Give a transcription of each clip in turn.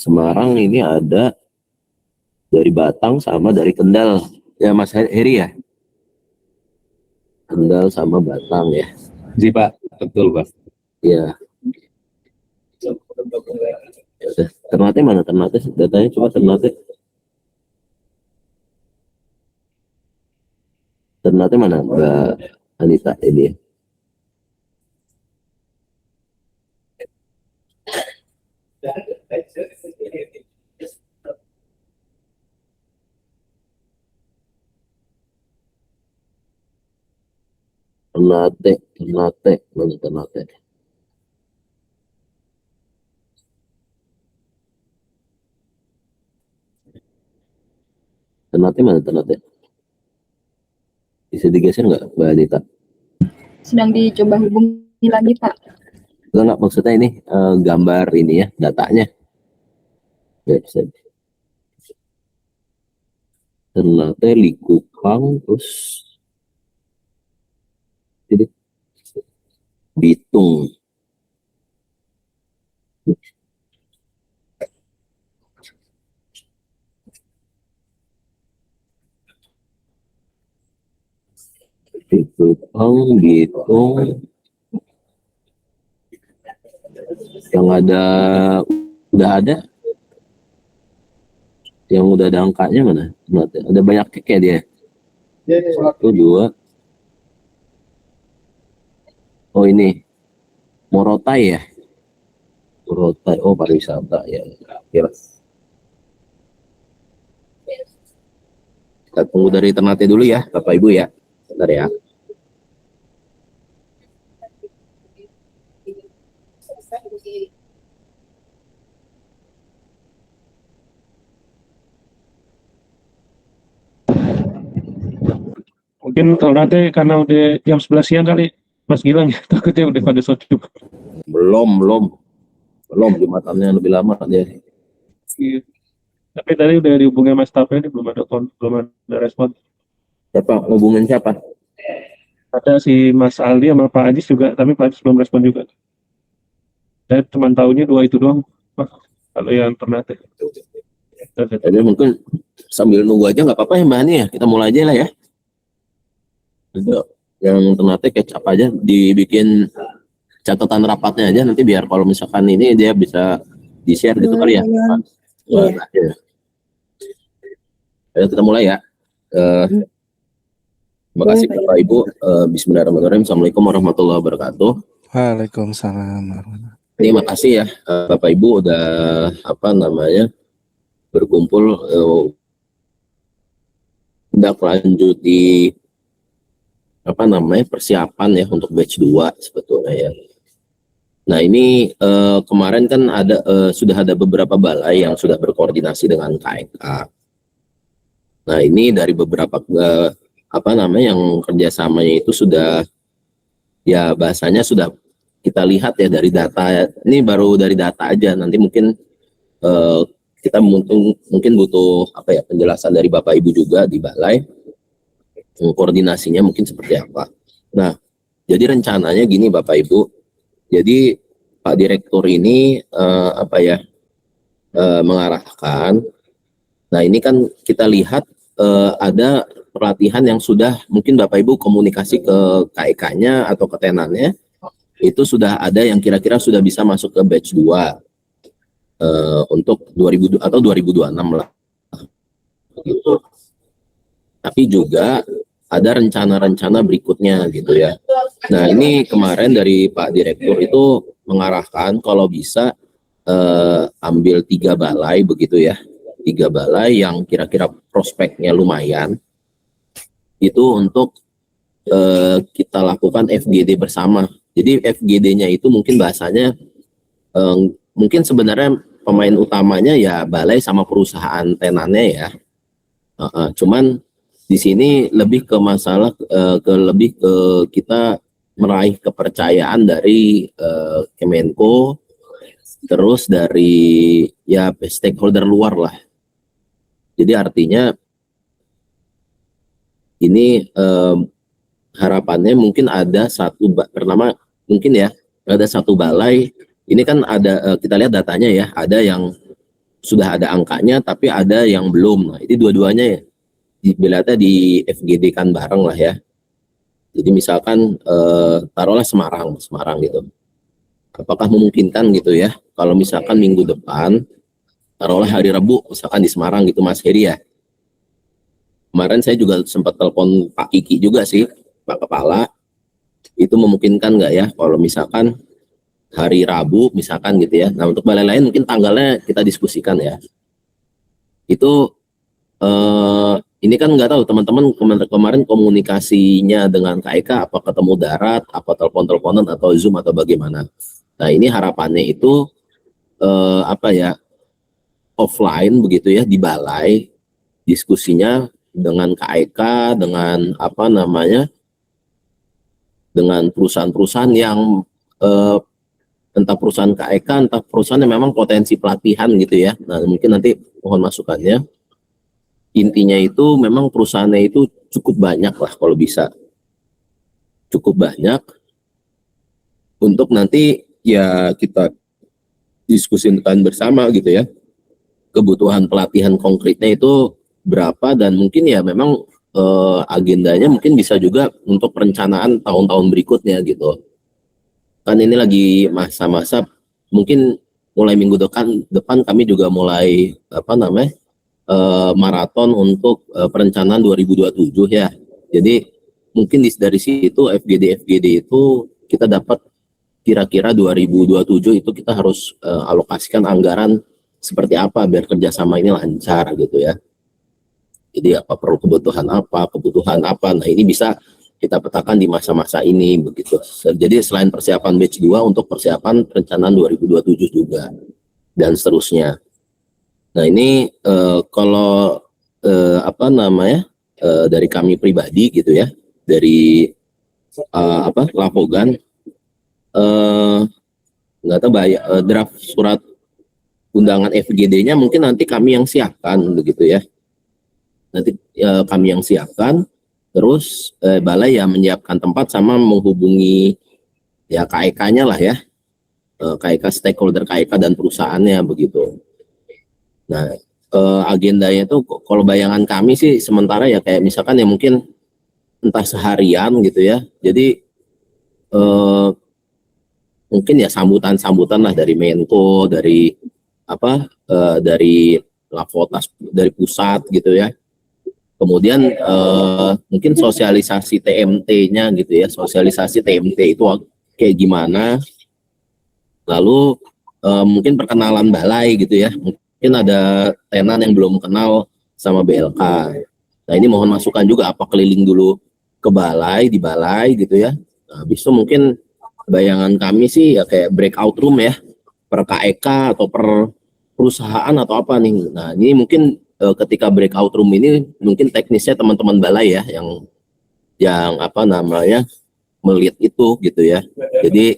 Semarang ini ada dari Batang sama dari Kendal. Ya Mas Heri ya? Kendal sama Batang ya. Iya Pak, betul Pak. Ya. Ternate mana? Ternate datanya coba Ternate. Ternate mana Mbak Anita ini? Ternate mana Ternate? Ternate mana Ternate? Bisa digeser nggak Mbak Anita? Sedang dicoba hubungi lagi Pak. Enggak maksudnya ini gambar ini ya datanya. Website. Ternate Likupang terus jadi Bitung. Likupang, Bitung. Yang ada udah ada yang udah ada angkanya mana? Ada banyak kek ya dia. 1, 2. Oh ini Morotai ya. Morotai. Oh pariwisata ya. Kira. Kita tunggu dari Ternate dulu ya, Bapak Ibu ya. Bentar ya. Mungkin Ternate karena udah jam 11 siang kali Mas Gilang ya, takutnya udah pada soju. Belum Jumatannya lebih lama dia. Iya. Tapi tadi udah dihubungi Mas Tape ini belum ada respon. Siapa ngubungin siapa? Ada si Mas Aldi sama Pak Ajis juga, tapi Pak Ajis belum respon juga. Saya cuma tahunya 2 itu doang, Pak. Kalau yang Ternate. Jadi mungkin sambil nunggu aja nggak apa-apa ya Mbak Ani ya. Kita mulai aja lah ya. Yang Ternate kecap aja, dibikin catatan rapatnya aja nanti biar kalau misalkan ini dia bisa di-share gitu kali ya. Ya. Ayo kita mulai ya. Terima kasih Bapak Ibu. Bismillahirrahmanirrahim. Assalamualaikum warahmatullahi wabarakatuh. Waalaikumsalam. Terima kasih ya Bapak Ibu udah berkumpul tindak lanjut di persiapan ya untuk batch 2 sebetulnya ya. Nah ini kemarin kan sudah ada beberapa balai yang sudah berkoordinasi dengan KNK. Nah ini dari beberapa yang kerjasamanya itu sudah ya bahasanya sudah kita lihat ya dari data. Ini baru dari data aja. Nanti mungkin kita mungkin butuh penjelasan dari Bapak Ibu juga di balai. Koordinasinya mungkin seperti apa. Nah, jadi rencananya gini Bapak Ibu. Jadi Pak Direktur ini mengarahkan. Nah, ini kan kita lihat ada pelatihan yang sudah mungkin Bapak Ibu komunikasi ke KEK-nya atau ke tenannya. Itu sudah ada yang kira-kira sudah bisa masuk ke batch 2 untuk 2000 atau 2026 lah. Gitu. Tapi juga ada rencana-rencana berikutnya gitu ya. Nah ini kemarin dari Pak Direktur itu mengarahkan kalau bisa ambil 3 balai begitu ya. 3 balai yang kira-kira prospeknya lumayan. Itu untuk kita lakukan FGD bersama. Jadi FGD-nya itu mungkin bahasanya mungkin sebenarnya pemain utamanya ya balai sama perusahaan tenannya ya. Cuman di sini lebih ke masalah lebih ke kita meraih kepercayaan dari Kemenko, terus dari ya stakeholder luar lah. Jadi artinya ini harapannya mungkin ada pertama mungkin ya ada 1 balai. Ini kan ada kita lihat datanya ya, ada yang sudah ada angkanya tapi ada yang belum. Nah, ini dua-duanya ya dilihatnya di FGD kan bareng lah ya. Jadi misalkan taruhlah Semarang gitu. Apakah memungkinkan gitu ya kalau misalkan minggu depan taruhlah hari Rabu misalkan di Semarang gitu Mas Heri ya. Kemarin saya juga sempat telepon Pak Kiki juga sih, Pak Kepala. Itu memungkinkan nggak ya kalau misalkan hari Rabu misalkan gitu ya. Nah untuk balai lain mungkin tanggalnya kita diskusikan ya. Itu ini kan nggak tahu teman-teman kemarin komunikasinya dengan KEK apa ketemu darat, apa telepon-teleponan atau Zoom atau bagaimana. Nah ini harapannya itu apa ya offline begitu ya di balai diskusinya dengan KEK dengan apa namanya dengan perusahaan-perusahaan yang entah perusahaan KEK, entah perusahaan yang memang potensi pelatihan gitu ya. Nah mungkin nanti mohon masukannya. Intinya itu memang perusahaannya itu cukup banyak lah kalau bisa. Cukup banyak. Untuk nanti ya kita diskusikan bersama gitu ya. Kebutuhan pelatihan konkretnya itu berapa dan mungkin ya memang agendanya mungkin bisa juga untuk perencanaan tahun-tahun berikutnya gitu. Kan ini lagi masa-masa mungkin mulai minggu depan kami juga mulai apa namanya maraton untuk perencanaan 2027 ya. Jadi mungkin dari situ FGD itu kita dapat kira-kira 2027 itu kita harus alokasikan anggaran seperti apa biar kerjasama ini lancar gitu ya. Jadi apa perlu kebutuhan apa. Nah ini bisa kita petakan di masa-masa ini begitu. Jadi selain persiapan batch 2 untuk persiapan perencanaan 2027 juga dan seterusnya. Nah ini kalau apa namanya dari kami pribadi gitu ya, dari Lapogan nggak tahu draft surat undangan FGD-nya mungkin nanti kami yang siapkan begitu ya. Nanti kami yang siapkan. Terus balai ya menyiapkan tempat sama menghubungi ya KEK-nya lah ya, KEK stakeholder KEK dan perusahaannya begitu. Nah agendanya itu kalau bayangan kami sih sementara ya kayak misalkan ya mungkin entah seharian gitu ya. Jadi mungkin ya sambutan lah dari Menko, dari apa dari Lavotas, dari pusat gitu ya. Kemudian mungkin sosialisasi TMT-nya gitu ya, sosialisasi TMT itu kayak gimana. Lalu mungkin perkenalan balai gitu ya, mungkin ada tenan yang belum kenal sama BLK. Nah ini mohon masukan juga apa keliling dulu ke balai, di balai gitu ya. Nah, habis itu mungkin bayangan kami sih ya kayak breakout room ya, per KEK atau per perusahaan atau apa nih. Nah ini mungkin ketika breakout room ini mungkin teknisnya teman-teman balai ya yang apa namanya melihat itu gitu ya. Jadi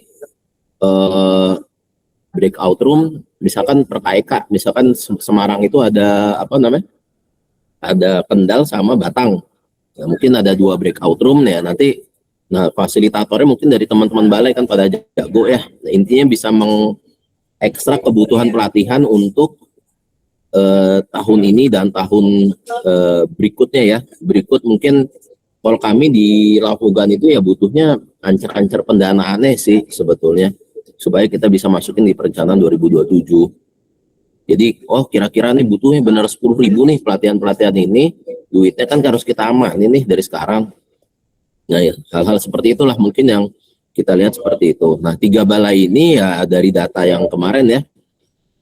breakout room misalkan per KEK, misalkan Semarang itu ada apa namanya, ada Kendal sama Batang. Nah, mungkin ada 2 breakout room ya nanti. Nah fasilitatornya mungkin dari teman-teman balai kan pada jago ya. Nah, intinya bisa mengekstrak kebutuhan pelatihan untuk tahun ini dan tahun berikutnya ya. Berikut mungkin kalau kami di Lapogan itu ya butuhnya ancar-ancar pendanaannya sih sebetulnya supaya kita bisa masukin di perencanaan 2027. Jadi kira-kira nih butuhnya benar 10.000 nih pelatihan-pelatihan ini, duitnya kan harus kita amanin nih dari sekarang. Nah ya, hal-hal seperti itulah mungkin yang kita lihat seperti itu. Nah 3 balai ini ya dari data yang kemarin ya,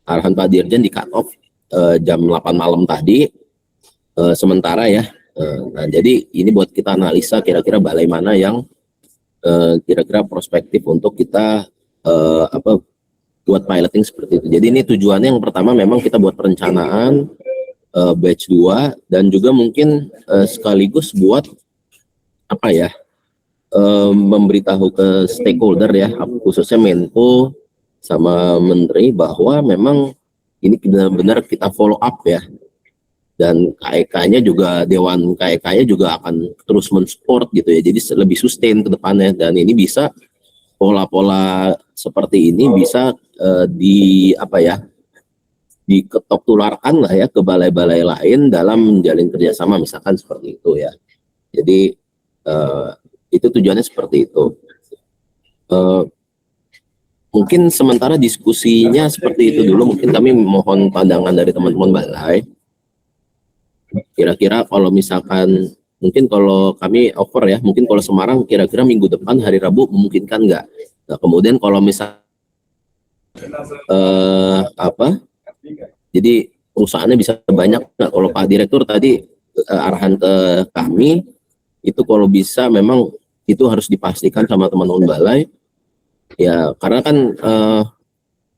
arahan Pak Dirjen di cut off jam 8 malam tadi sementara ya. Nah jadi ini buat kita analisa kira-kira balai mana yang kira-kira prospektif untuk kita buat piloting seperti itu. Jadi ini tujuannya yang pertama memang kita buat perencanaan batch 2 dan juga mungkin sekaligus buat apa ya memberitahu ke stakeholder ya, khususnya Menko sama Menteri bahwa memang ini benar-benar kita follow up ya, dan KEK-nya juga, Dewan KEK-nya juga akan terus mensupport gitu ya, jadi lebih sustain ke depannya, dan ini bisa pola-pola seperti ini bisa diketok tularkan lah ya ke balai-balai lain dalam menjalin kerjasama, misalkan seperti itu ya. Jadi itu tujuannya seperti itu. Mungkin sementara diskusinya seperti itu dulu. Mungkin kami mohon pandangan dari teman-teman balai. Kira-kira kalau misalkan, mungkin kalau kami over ya, mungkin kalau Semarang kira-kira minggu depan hari Rabu memungkinkan nggak? Nah, kemudian kalau misal jadi perusahaannya bisa banyak. Nah, kalau Pak Direktur tadi arahan ke kami itu kalau bisa memang itu harus dipastikan sama teman-teman balai ya, karena kan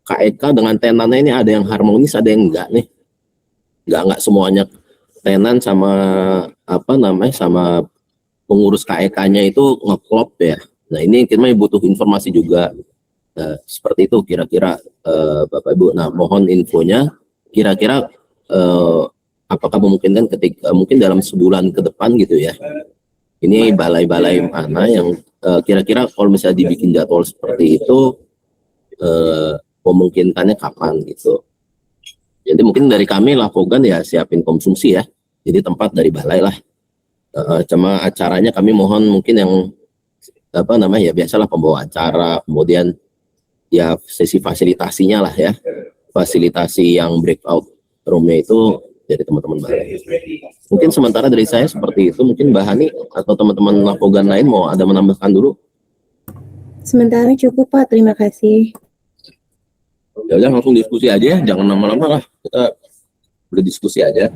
KEK dengan tenannya ini ada yang harmonis, ada yang enggak nih. Enggak semuanya tenan sama sama pengurus KEK-nya itu ngeklop ya. Nah, ini kita butuh informasi juga. Nah, seperti itu kira-kira Bapak Ibu. Nah, mohon infonya kira-kira apakah memungkinkan ketika mungkin dalam sebulan ke depan gitu ya. Ini balai-balai mana yang kira-kira kalau misalnya dibikin jadwal seperti itu memungkinkannya kapan gitu. Jadi mungkin dari kami Lapogan ya siapin konsumsi ya. Jadi tempat dari balai lah. Cuma acaranya kami mohon mungkin yang ya biasalah pembawa acara, kemudian ya sesi fasilitasinya lah ya. Fasilitasi yang breakout roomnya itu dari teman-teman balai. Mungkin sementara dari saya seperti itu. Mungkin Mbak Hani atau teman-teman Lapogan lain mau ada menambahkan dulu? Sementara cukup Pak, terima kasih. Ya udah langsung diskusi aja, jangan lama-lama lah. Kita berdiskusi aja.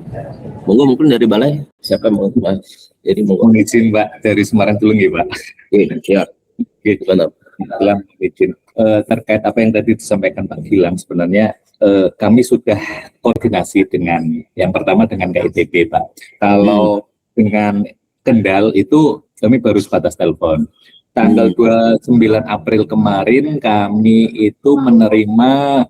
Monggo mungkin dari balai siapa mau Mas? Jadi monggo. Izin Mbak dari Semarang dulu nih Pak. Oke, siap. Oke, gimana? Bilang izin terkait apa yang tadi disampaikan Pak Gilang, sebenarnya kami sudah koordinasi dengan yang pertama dengan KITB Pak. Kalau dengan Kendal itu kami baru sebatas telepon. Tanggal 29 April kemarin kami itu menerima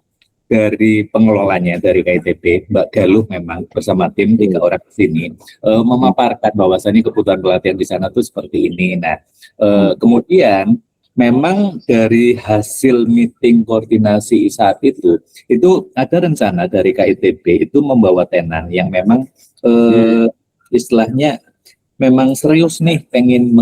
dari pengelolanya dari KITB, Mbak Galuh memang bersama tim 3 orang di sini memaparkan bahwasannya kebutuhan pelatihan di sana tuh seperti ini. Nah, kemudian memang dari hasil meeting koordinasi saat itu ada rencana dari KITB itu membawa tenan yang memang istilahnya memang serius nih pengen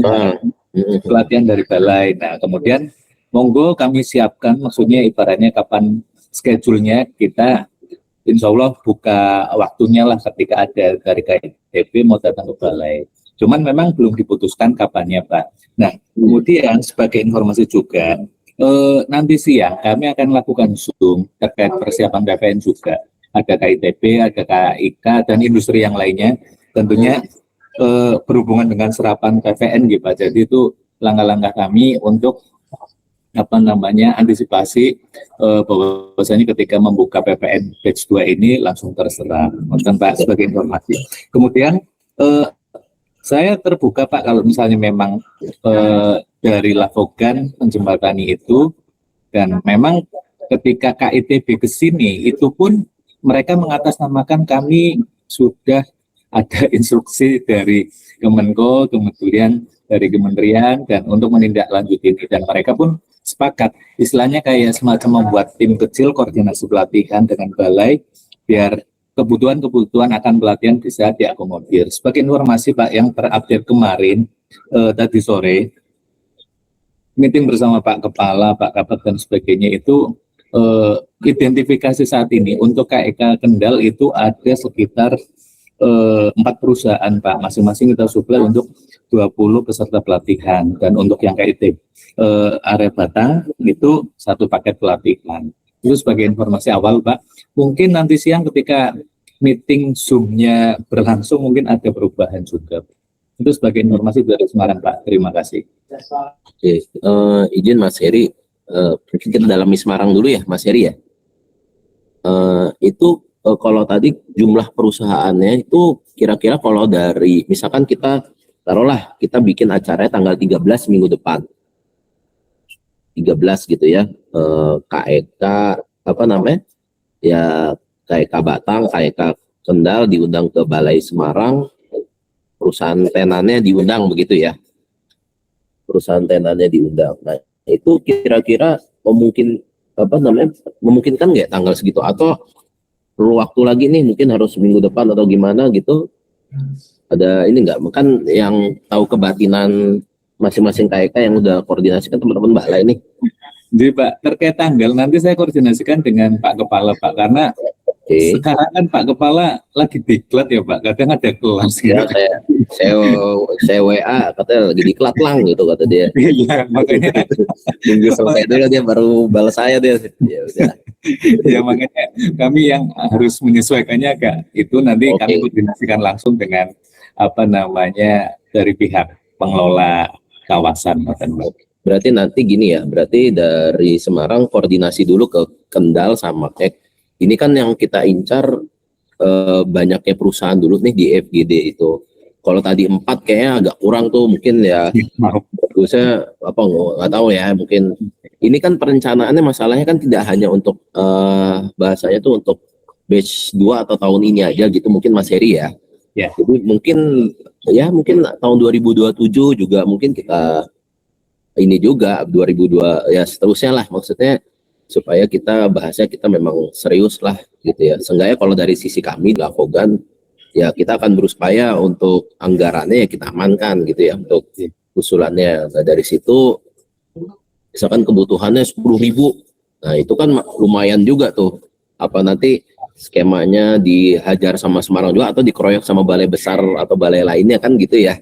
pelatihan dari balai. Nah, kemudian monggo kami siapkan, maksudnya ibaratnya kapan schedule-nya, kita insya Allah buka waktunya lah ketika ada dari KITB mau datang ke balai. Cuman memang belum diputuskan kapannya Pak. Nah, kemudian sebagai informasi juga, nanti siang kami akan lakukan Zoom terkait persiapan PPN juga. Ada KITB, ada KIK, dan industri yang lainnya. Tentunya berhubungan dengan serapan PPN gitu Pak. Jadi itu langkah-langkah kami untuk antisipasi bahwasanya ketika membuka PPN batch 2 ini langsung terserap. Mungkin Pak sebagai informasi. Kemudian saya terbuka Pak kalau misalnya memang dari Lapogan menjembatani itu, dan memang ketika KITB ke sini itu pun mereka mengatasnamakan kami sudah ada instruksi dari Kemenko, kemudian dari kementerian, dan untuk menindaklanjuti ini, dan mereka pun sepakat, istilahnya kayak semacam membuat tim kecil koordinasi pelatihan dengan balai biar kebutuhan akan pelatihan bisa diakomodir. Sebagai informasi Pak yang terupdate kemarin tadi sore, meeting bersama Pak Kepala, Pak Kabak dan sebagainya itu identifikasi saat ini untuk KEK Kendal itu ada sekitar 4 perusahaan Pak, masing-masing kita supply untuk 20 peserta pelatihan, dan untuk yang KIT area Batang itu 1 paket pelatihan. Itu sebagai informasi awal Pak. Mungkin nanti siang ketika meeting Zoom-nya berlangsung mungkin ada perubahan juga. Itu sebagai informasi dari Semarang Pak. Terima kasih. Oke, izin Mas Heri, kita dalami Semarang dulu ya Mas Heri ya. Itu kalau tadi jumlah perusahaannya itu kira-kira kalau dari misalkan kita taruhlah kita bikin acaranya tanggal 13 minggu depan 13 gitu ya, KEK ya KEK Batang, KEK Kendal diundang ke Balai Semarang, perusahaan tenannya diundang begitu ya, perusahaan tenannya diundang. Nah itu kira-kira memungkinkan nggak tanggal segitu, atau perlu waktu lagi nih, mungkin harus minggu depan atau gimana gitu. Ada ini nggak? Kan yang tahu kebatinan masing-masing KK yang udah koordinasi kan teman-teman Balai ini. Jadi Pak, terkait tanggal nanti saya koordinasikan dengan Pak Kepala Pak, karena Oke. sekarang kan Pak Kepala lagi diklat ya Pak, kadang ada kelas Ya, gitu. saya WA katanya lagi diklat lang gitu kata dia. Iya, makanya Nunggu selesai dulu dia baru balas saya dia. Ya udah. ya makanya kami yang harus menyesuaikannya agak itu nanti Oke. kami koordinasikan langsung dengan apa namanya dari pihak pengelola kawasan Pak. Berarti nanti gini ya, berarti dari Semarang koordinasi dulu ke Kendal sama Kek. Ini kan yang kita incar banyaknya perusahaan dulu nih di FGD itu. Kalau tadi 4 kayaknya agak kurang tuh, mungkin ya Maaf. bagusnya apa nggak tahu ya, mungkin ini kan perencanaannya masalahnya kan tidak hanya untuk bahasanya tuh untuk batch 2 atau tahun ini aja gitu mungkin Mas Heri ya. Ya. Jadi mungkin tahun 2027 juga mungkin kita ini juga 2002 ya seterusnya lah, maksudnya supaya kita bahasnya kita memang serius lah gitu ya. Seenggaknya kalau dari sisi kami di Lakogan ya kita akan berupaya untuk anggarannya ya kita amankan gitu ya untuk usulannya. Nah, dari situ misalkan kebutuhannya 10.000, nah itu kan lumayan juga tuh, apa nanti skemanya dihajar sama Semarang juga atau dikeroyok sama balai besar atau balai lainnya kan gitu ya.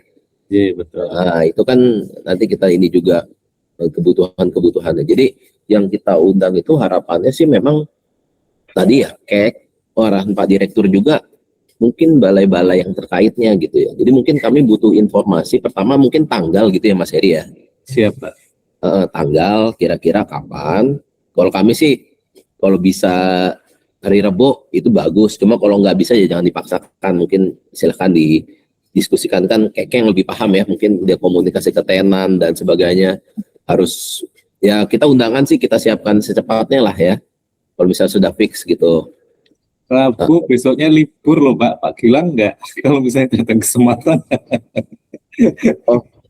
Iya betul. Nah, itu kan nanti kita ini juga kebutuhan-kebutuhannya. Jadi yang kita undang itu harapannya sih memang tadi ya kayak arahan Pak Direktur juga mungkin balai-balai yang terkaitnya gitu ya. Jadi mungkin kami butuh informasi pertama mungkin tanggal gitu ya Mas Heri ya. Siap Pak. Tanggal kira-kira kapan. Kalau kami sih kalau bisa hari Rebo itu bagus. Cuma kalau nggak bisa ya jangan dipaksakan. Mungkin silakan diskusikan kan kayak yang lebih paham ya, mungkin dia komunikasi ke tenan dan sebagainya. Harus ya kita undangan sih kita siapkan secepatnya lah ya kalau misalnya sudah fix gitu. Rabu besoknya libur loh Pak. Pak Gilang nggak kalau misalnya datang ke Semarang.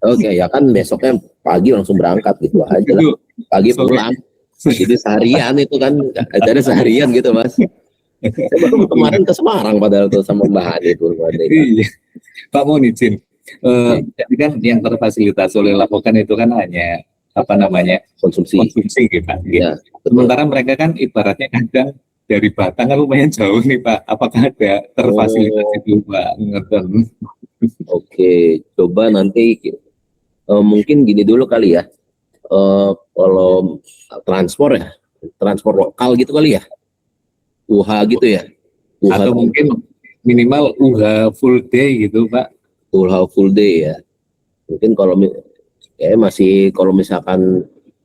Oke, ya kan besoknya pagi langsung berangkat gitu aja lah, Itu pagi sorry. pulang jadi seharian itu kan ada seharian gitu Mas. Saya baru kemarin ke Semarang padahal tuh sama Mbak Hani itu. Iya. Pak mohon izin. Jadi kan yang terfasilitasi oleh Lapokan itu kan hanya apa namanya Konsumsi. konsumsi gitu Pak. Gitu. Ya, betul. Sementara mereka kan ibaratnya kadang dari Batang kan lumayan jauh nih Pak. Apakah ada terfasilitasi itu Pak? Ngerti. Oke, coba nanti mungkin gini dulu kali ya. Kalau transport lokal gitu kali ya. UH gitu ya. UH Atau mungkin minimal full day gitu Pak. UH full day ya. Mungkin kalau kayak masih kalau misalkan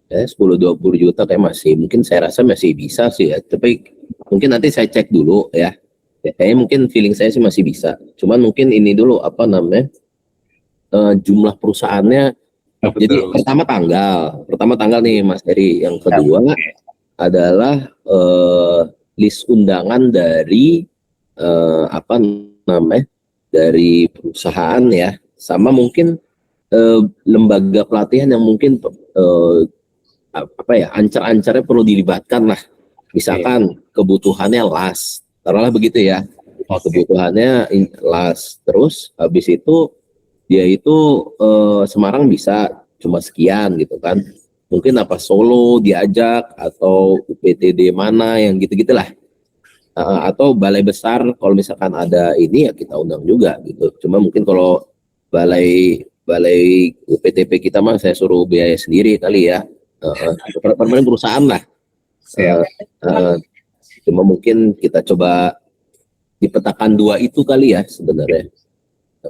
10-20 juta kayak masih mungkin saya rasa masih bisa sih ya. Tapi mungkin nanti saya cek dulu ya. Kayaknya mungkin feeling saya sih masih bisa. Cuman mungkin ini dulu apa namanya jumlah perusahaannya. Nah, Jadi pertama tanggal nih Mas Heri. Yang kedua adalah list undangan dari apa namanya dari perusahaan ya, sama mungkin lembaga pelatihan yang mungkin apa ya ancar-ancarnya perlu dilibatkan lah. Misalkan kebutuhannya las, taruhlah begitu ya. Kebutuhannya las, terus habis itu dia itu Semarang bisa cuma sekian gitu kan. Mungkin apa Solo diajak atau UPTD mana yang gitu-gitulah. Atau balai besar kalau misalkan ada ini ya kita undang juga gitu. Cuma mungkin kalau balai UPTP kita mah saya suruh biaya sendiri kali ya. Permanen perusahaan lah. Cuma mungkin kita coba dipetakan dua itu kali ya sebenarnya.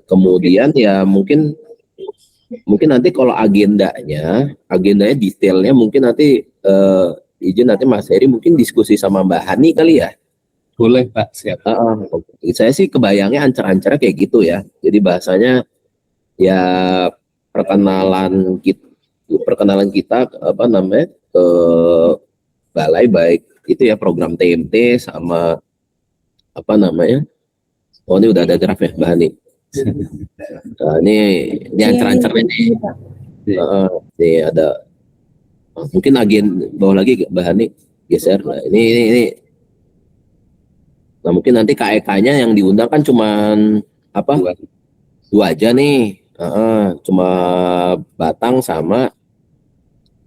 Kemudian ya mungkin nanti kalau agendanya detailnya mungkin nanti izin nanti Mas Heri mungkin diskusi sama Mbak Hani kali ya. Boleh Pak, siap. Saya sih kebayangnya ancar-ancarnya kayak gitu ya. Jadi bahasanya ya perkenalan kita apa namanya ke balai baik itu ya program TMT sama apa namanya. Oh ini udah ada draft ya Mbak Hani. Nah, ini ancar-ancarnya nih. Nih ada mungkin bawah lagi Mbak Hani geser. Nah, ini Nah mungkin nanti KEK-nya yang diundang kan cuman apa? Dua aja nih. Cuma Batang sama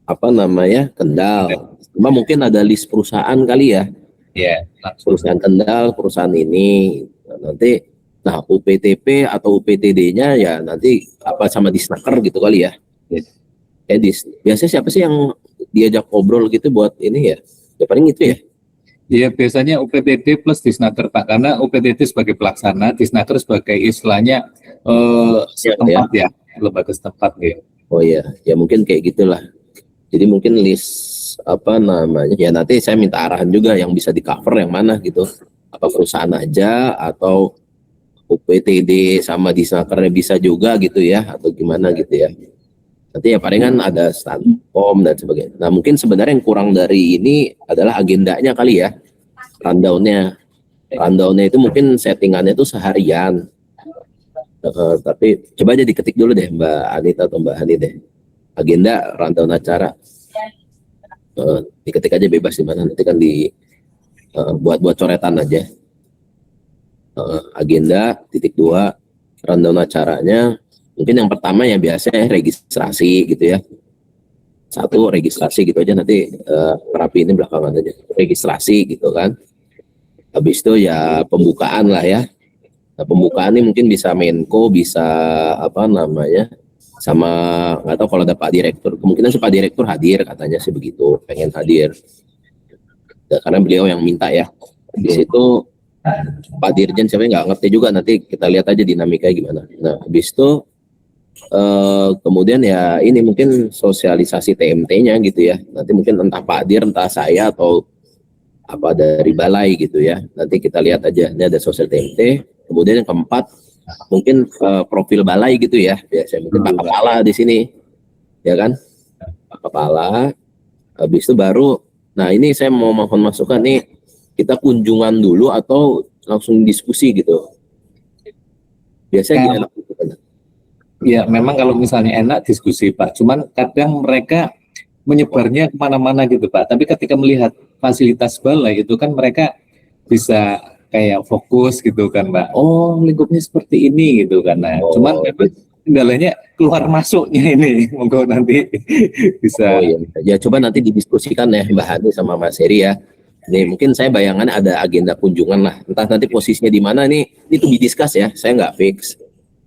apa namanya Kendal. Cuma mungkin ada list perusahaan kali ya. Ya, langsung. Perusahaan Kendal, perusahaan ini. Nanti, nah UPTP atau UPTD-nya ya nanti apa sama Disnaker gitu kali ya. Yes. Biasanya siapa sih yang diajak ngobrol gitu buat ini ya? Ya paling itu ya. Iya, biasanya UPTD plus Disnaker Pak, karena UPTD sebagai pelaksana, Disnaker sebagai istilahnya setempat ya, lembaga setempat ya. Oh iya, ya mungkin kayak gitulah. Jadi mungkin list apa namanya? Ya nanti saya minta arahan juga yang bisa di cover yang mana gitu. Apa perusahaan aja atau UPTD sama Disnakernya bisa juga gitu ya, atau gimana gitu ya. Nanti ya palingan ada standpom dan sebagainya. Nah mungkin sebenarnya yang kurang dari ini adalah agendanya kali ya, rundown-nya. Rundown-nya itu mungkin settingannya itu seharian. Tapi coba aja diketik dulu deh Mbak Anita atau Mbak Hani deh. Agenda rundown acara. Diketik aja bebas di mana, nanti kan buat coretan aja. Agenda .2 rundown acaranya. Mungkin yang pertama ya biasa registrasi gitu ya. Satu registrasi gitu aja, nanti rapi ini belakangan aja. Registrasi gitu kan. Habis itu ya pembukaan lah ya. Nah, pembukaan ini mungkin bisa Menko, bisa apa namanya, sama nggak tahu kalau ada Pak Direktur. Kemungkinan Pak Direktur hadir katanya sih begitu, pengen hadir. Ya, karena beliau yang minta ya. Di situ Pak Dirjen siapa nggak ngerti juga, nanti kita lihat aja dinamikanya gimana. Nah habis itu kemudian ya ini mungkin sosialisasi TMT-nya gitu ya. Nanti mungkin entah Pak Dir, entah saya atau apa dari balai gitu ya. Nanti kita lihat aja. Ini ada sosial TMT. Kemudian yang keempat mungkin profil balai gitu ya. Biasanya mungkin Pak Kepala di sini, ya kan? Pak Kepala. Habis itu baru. Nah ini saya mau mohon masukan nih. Kita kunjungan dulu atau langsung diskusi gitu. Biasanya gimana? Ya, memang kalau misalnya enak diskusi Pak, cuman kadang mereka menyebarnya kemana-mana gitu Pak. Tapi ketika melihat fasilitas balai itu kan mereka bisa kayak fokus gitu kan Pak. Oh, lingkupnya seperti ini gitu kan. Nah, cuman memang kendalanya keluar masuknya ini. Monggo nanti bisa. Oh iya, ya coba nanti didiskusikan ya Mbak Hani sama Mas Heri ya. Nih mungkin saya bayangannya ada agenda kunjungan lah. Entah nanti posisinya di mana nih, itu didiskus ya. Saya nggak fix.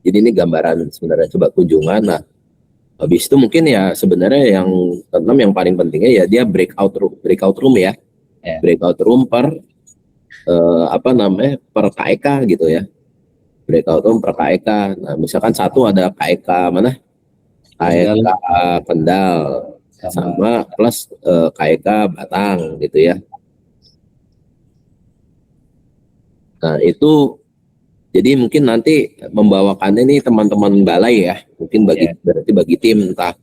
Jadi ini gambaran sebenarnya, coba kunjungan. Nah, habis itu mungkin ya sebenarnya yang keenam yang paling pentingnya ya dia breakout room ya. Breakout room per apa namanya, per KEK gitu ya. Breakout room per KEK. Nah, misalkan satu ada KEK mana? KEK Kendal sama plus KEK Batang gitu ya. Nah, itu jadi mungkin nanti membawakannya nih teman-teman balai ya, mungkin berarti bagi tim, entah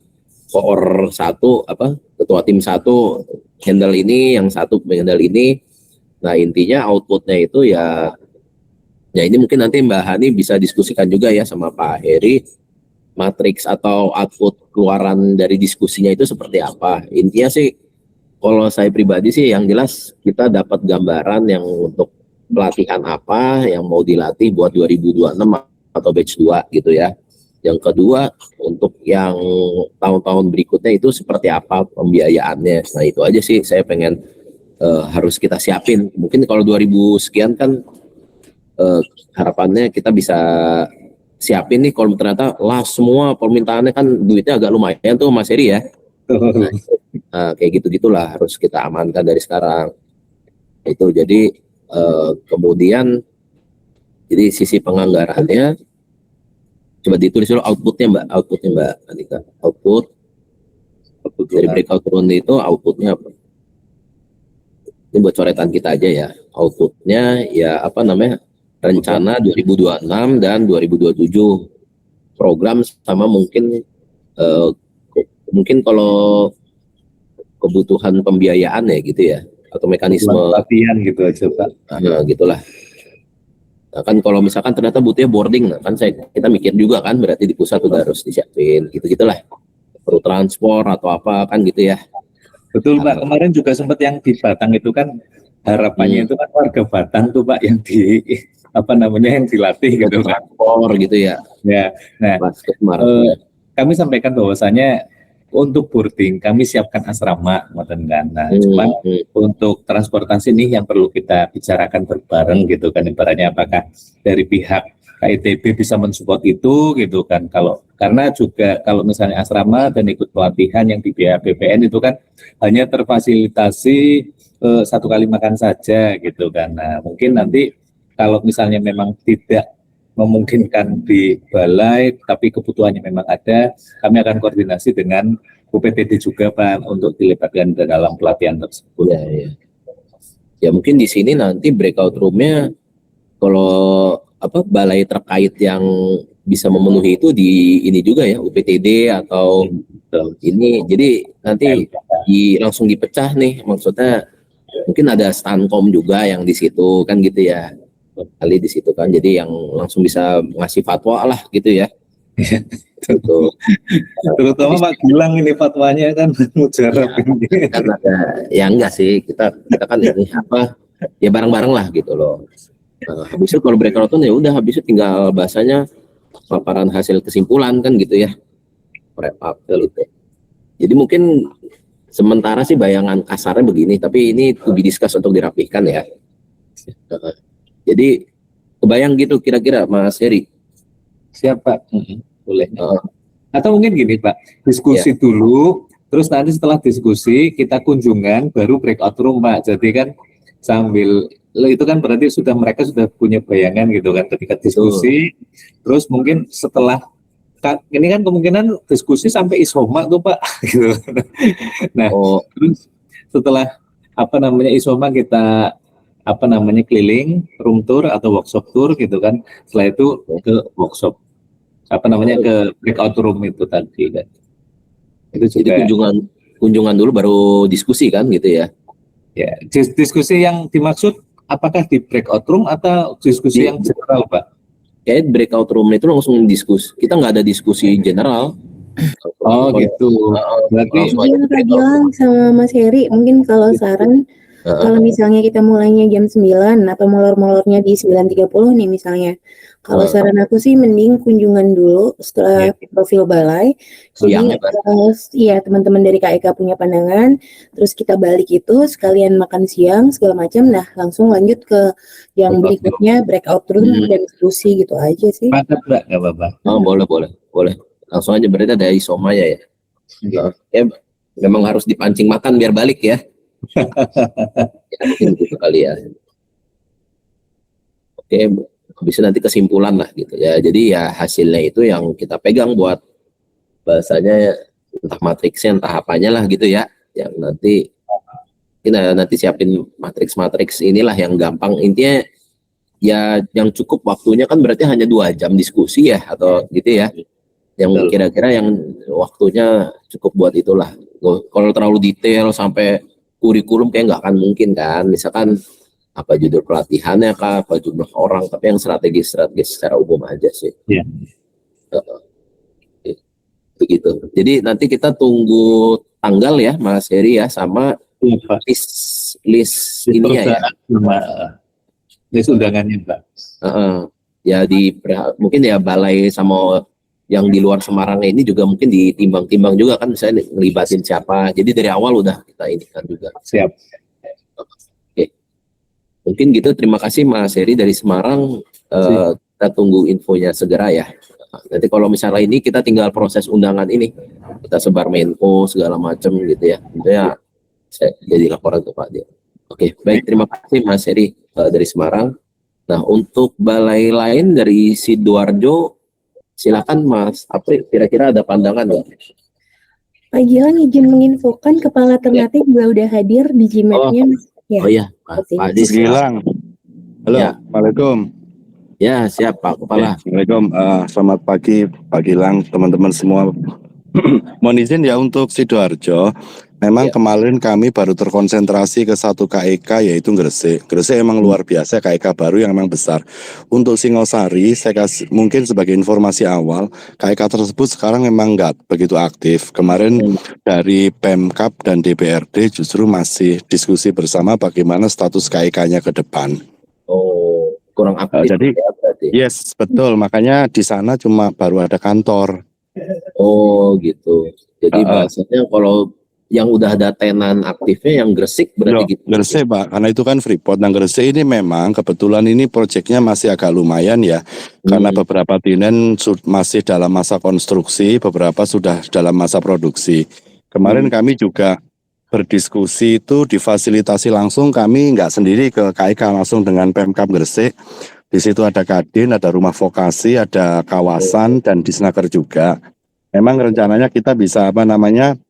koor satu apa ketua tim satu handle ini, yang satu handle ini. Nah intinya outputnya itu ya ini mungkin nanti Mbak Hani bisa diskusikan juga ya sama Pak Heri, matriks atau output keluaran dari diskusinya itu seperti apa. Intinya sih kalau saya pribadi sih yang jelas kita dapat gambaran yang untuk pelatihan apa yang mau dilatih buat 2026 atau batch 2 gitu ya. Yang kedua untuk yang tahun-tahun berikutnya itu seperti apa pembiayaannya. Nah itu aja sih saya pengen harus kita siapin. Mungkin kalau 2000 sekian kan harapannya kita bisa siapin nih kalau ternyata lah semua permintaannya kan duitnya agak lumayan tuh Mas Heri ya. Nah, kayak gitu-gitulah harus kita amankan dari sekarang. Itu jadi kemudian jadi sisi penganggarannya coba ditulis dulu outputnya Mbak Anika. Output dari breakout room itu outputnya apa? Ini buat coretan kita aja ya. Outputnya ya apa namanya, rencana 2026 dan 2027 program sama mungkin mungkin kalau kebutuhan pembiayaan ya gitu ya, atau mekanisme latihan gitu aja Pak. Nah, gitulah. Nah, kan kalau misalkan ternyata butuhnya boarding, nah kan kita mikir juga kan, berarti di pusat udah harus disiapin gitu-gitulah. Perlu transport atau apa kan gitu ya. Betul Pak, kemarin juga sempat yang di Batang itu kan harapannya itu kan warga Batang tuh Pak yang yang dilatih gitu Pak. Gitu ya. Ya, nah Basket maraton. kami sampaikan bahwasanya untuk boarding kami siapkan asrama, ngoten kan. Nah, cuman untuk transportasi ini yang perlu kita bicarakan berbareng gitu kan, ibaratnya apakah dari pihak KITB bisa mensupport itu gitu kan, karena juga kalau misalnya asrama dan ikut pelatihan yang di BPN itu kan hanya terfasilitasi 1 kali makan saja gitu kan. Nah, mungkin nanti kalau misalnya memang tidak memungkinkan di balai, tapi kebutuhannya memang ada, kami akan koordinasi dengan UPTD juga Pak untuk dilibatkan dalam pelatihan tersebut. Ya. Ya mungkin di sini nanti breakout room-nya kalau balai terkait yang bisa memenuhi itu di ini juga ya, UPTD atau ini, jadi nanti langsung dipecah nih, maksudnya mungkin ada standkom juga yang di situ kan gitu ya, kali di situ kan, jadi yang langsung bisa ngasih fatwa lah gitu ya. Gitu. Terutama Pak Gilang ini fatwanya kan mujarab ini. Kan ada, ya enggak sih, kita kan ini ya bareng-bareng lah gitu loh. Habis itu kalau breakout ya udah, habis itu tinggal bahasanya paparan hasil kesimpulan kan gitu ya, wrap up itu. Jadi mungkin sementara sih bayangan kasarnya begini, tapi ini to be discuss untuk dirapihkan ya. Jadi kebayang gitu kira-kira Mas Heri. Siapa? Boleh. Atau mungkin gini Pak, diskusi dulu, terus nanti setelah diskusi kita kunjungan, baru breakout room Pak. Jadi kan sambil itu kan berarti mereka sudah punya bayangan gitu kan ketika diskusi. Terus mungkin setelah ini kan kemungkinan diskusi sampai isoma tuh Pak. Gitu. Nah, terus setelah isoma kita keliling room tour atau workshop tour gitu kan. Setelah itu ke workshop ke breakout room itu tadi kan. Itu juga. Jadi kunjungan dulu baru diskusi kan gitu ya. Ya, diskusi yang dimaksud apakah di breakout room atau diskusi yang general Pak? Kayak breakout room itu langsung diskusi. Kita nggak ada diskusi general. Oh gitu. Berarti Pak Gilang sama Mas Heri, mungkin kalau saran, kalau misalnya kita mulainya jam 9 atau molor-molornya di 9.30 nih misalnya. Kalau saran aku sih mending kunjungan dulu setelah profil balai. Jadi iya, teman-teman dari KEK punya pandangan, terus kita balik itu sekalian makan siang segala macam, nah langsung lanjut ke yang berikutnya breakout room dan diskusi gitu aja sih. Mantap Mbak, nggak apa-apa. Oh, boleh. Langsung aja, berarti ada isoma ya. Ya memang harus dipancing makan biar balik ya. Mungkin gitu kali ya. Oke, bisa nanti kesimpulan lah gitu ya. Jadi ya hasilnya itu yang kita pegang buat bahasanya, entah matriksnya entah apanya lah gitu ya. Yang nanti siapin matriks inilah yang gampang. Intinya ya yang cukup waktunya kan berarti hanya 2 jam diskusi ya atau gitu ya. Yang kira-kira yang waktunya cukup buat itulah. Kalau terlalu detail sampai kurikulum kayak nggak akan mungkin kan. Misalkan apa judul pelatihannya kah, apa jumlah orang, tapi yang strategis secara umum aja sih. Iya. Begitu. Jadi nanti kita tunggu tanggal ya Mas Heri ya, sama list ini ya. List undangannya Pak. Ya mungkin ya balai sama yang di luar Semarang ini juga mungkin ditimbang-timbang juga kan, misalnya ngelibatin siapa. Jadi dari awal udah kita ini kan juga. Siap. Mungkin gitu, terima kasih Mas Heri dari Semarang. Kita tunggu infonya segera ya. Nanti kalau misalnya ini kita tinggal proses undangan ini, kita sebar Menko segala macam gitu ya. Itu ya saya jadi laporan ke Pak Dir. Oke, baik, terima kasih Mas Heri dari Semarang. Nah, untuk balai lain dari Sidoarjo, silakan Mas April, kira-kira ada pandangan nggak? Pak Gilang izin menginfokan Kepala Ternate juga udah hadir di GMAT-nya. Oh iya, Pak Adis. Gilang. Halo, ya. Assalamualaikum. Ya, siap Pak Kepala. Assalamualaikum, selamat pagi Pak Gilang, teman-teman semua. Mohon izin ya untuk Sidoarjo, Memang Ya. kemarin kami baru terkonsentrasi ke satu KEK yaitu Gresik. Gresik emang luar biasa, KEK baru yang memang besar. Untuk Singosari, saya kasih mungkin sebagai informasi awal, KEK tersebut sekarang memang nggak begitu aktif. Kemarin dari Pemkab dan DPRD justru masih diskusi bersama bagaimana status KEK-nya ke depan. Oh, kurang aktif jadi ya berarti. Yes, betul. Makanya di sana cuma baru ada kantor. Oh, gitu. Jadi bahasanya kalau yang udah ada tenan aktifnya yang Gresik berarti gitu. Gresik Pak, karena itu kan Freeport. Nah Gresik ini memang kebetulan ini proyeknya masih agak lumayan ya. Karena beberapa tenen masih dalam masa konstruksi, beberapa sudah dalam masa produksi. Kemarin kami juga berdiskusi itu difasilitasi langsung, kami nggak sendiri ke KIK, langsung dengan Pemkab Gresik. Di situ ada Kadin, ada rumah vokasi, ada kawasan dan Disnaker juga. Memang rencananya kita bisa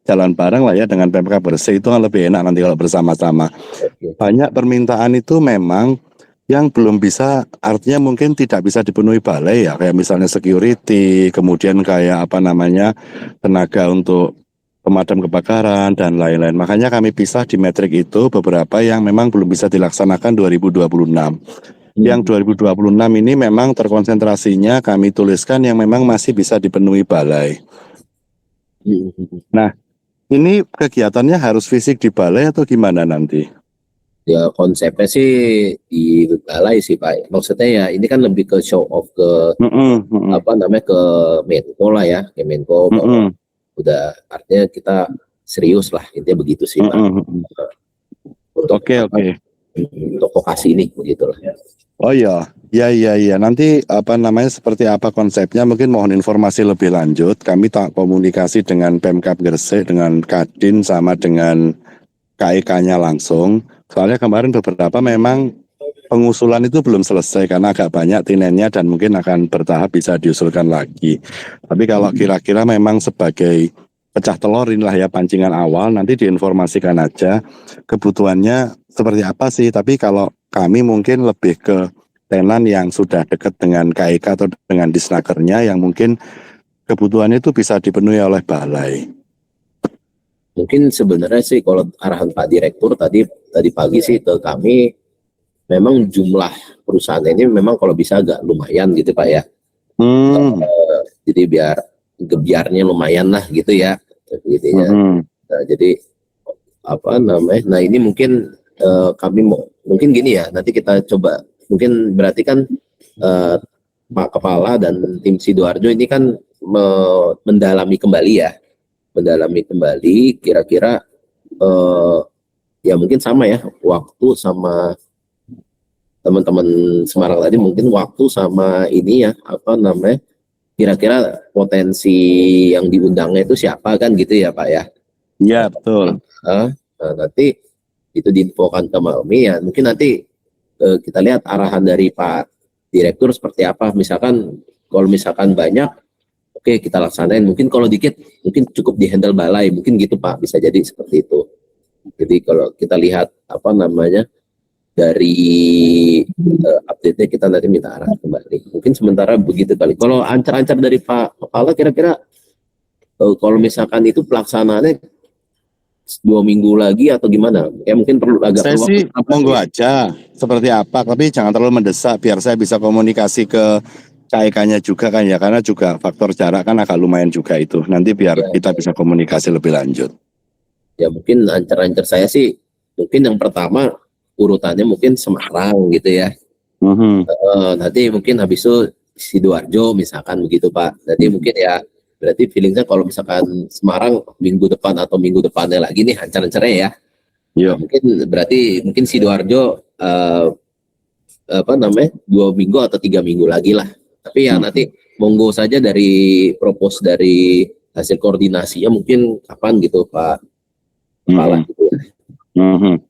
jalan bareng lah ya dengan Pemkab Gresik, itu kan lebih enak nanti kalau bersama-sama. Banyak permintaan itu memang yang belum bisa, artinya mungkin tidak bisa dipenuhi balai ya, kayak misalnya security, kemudian kayak tenaga untuk pemadam kebakaran dan lain-lain. Makanya kami pisah di metrik itu beberapa yang memang belum bisa dilaksanakan 2026. Yang 2026 ini memang terkonsentrasinya kami tuliskan yang memang masih bisa dipenuhi balai. Nah, ini kegiatannya harus fisik di balai atau gimana nanti? Ya konsepnya sih di balai sih Pak. Maksudnya ya ini kan lebih ke show off ke ke Menko lah ya, ke Menko bahwa udah artinya kita serius lah, intinya begitu sih Pak. Oke. Untuk vokasi ini begitu lah. Oh iya. Nanti seperti apa konsepnya, mungkin mohon informasi lebih lanjut. Kami tak komunikasi dengan Pemkab Gresik, dengan Kadin sama dengan KIK-nya langsung. Soalnya kemarin beberapa memang pengusulan itu belum selesai karena agak banyak tinennya dan mungkin akan bertahap bisa diusulkan lagi. Tapi kalau kira-kira memang sebagai pecah telur inilah ya pancingan awal, nanti diinformasikan aja kebutuhannya seperti apa sih. Tapi kalau kami mungkin lebih ke tenan yang sudah dekat dengan KIK atau dengan Disnakernya yang mungkin kebutuhannya itu bisa dipenuhi oleh balai. Mungkin sebenarnya sih kalau arahan Pak Direktur tadi pagi sih ke kami, memang jumlah perusahaan ini memang kalau bisa agak lumayan gitu Pak ya. Jadi biar gebiarnya lumayan lah gitu ya. Nah, jadi nah ini mungkin kami mungkin gini ya, nanti kita coba mungkin berarti kan Pak Kepala dan tim Sidoarjo ini kan mendalami kembali kira-kira ya mungkin sama ya waktu sama teman-teman Semarang tadi, mungkin waktu sama ini ya kira-kira potensi yang diundangnya itu siapa kan gitu ya Pak ya. Iya betul. Nah, nanti itu diinfokan ke Malmi ya, mungkin nanti kita lihat arahan dari Pak Direktur seperti apa. Misalkan kalau misalkan banyak, oke kita laksanain. Mungkin kalau dikit, mungkin cukup dihandle balai. Mungkin gitu Pak, bisa jadi seperti itu. Jadi kalau kita lihat dari update-nya, kita nanti minta arah kembali. Mungkin sementara begitu kali. Kalau ancar-ancar dari Pak Kepala, kira-kira kalau misalkan itu pelaksanaannya 2 minggu lagi atau gimana? Ya mungkin perlu agak. Saya sih monggo aja seperti apa, tapi jangan terlalu mendesak biar saya bisa komunikasi ke KIK-nya juga kan ya, karena juga faktor jarak kan agak lumayan juga itu. Nanti biar kita bisa komunikasi lebih lanjut. Ya mungkin ancar-ancar saya sih mungkin yang pertama urutannya mungkin Semarang gitu ya. Nanti mungkin habis itu Sidoarjo misalkan begitu Pak. Nanti mungkin ya berarti feelingnya kalau misalkan Semarang minggu depan atau minggu depannya lagi nih ancar-ancarnya ya. Iya. Mungkin Sidoarjo 2 minggu atau 3 minggu lagi lah. Tapi ya nanti monggo saja dari propose dari hasil koordinasinya mungkin kapan gitu Pak Kepala gitu.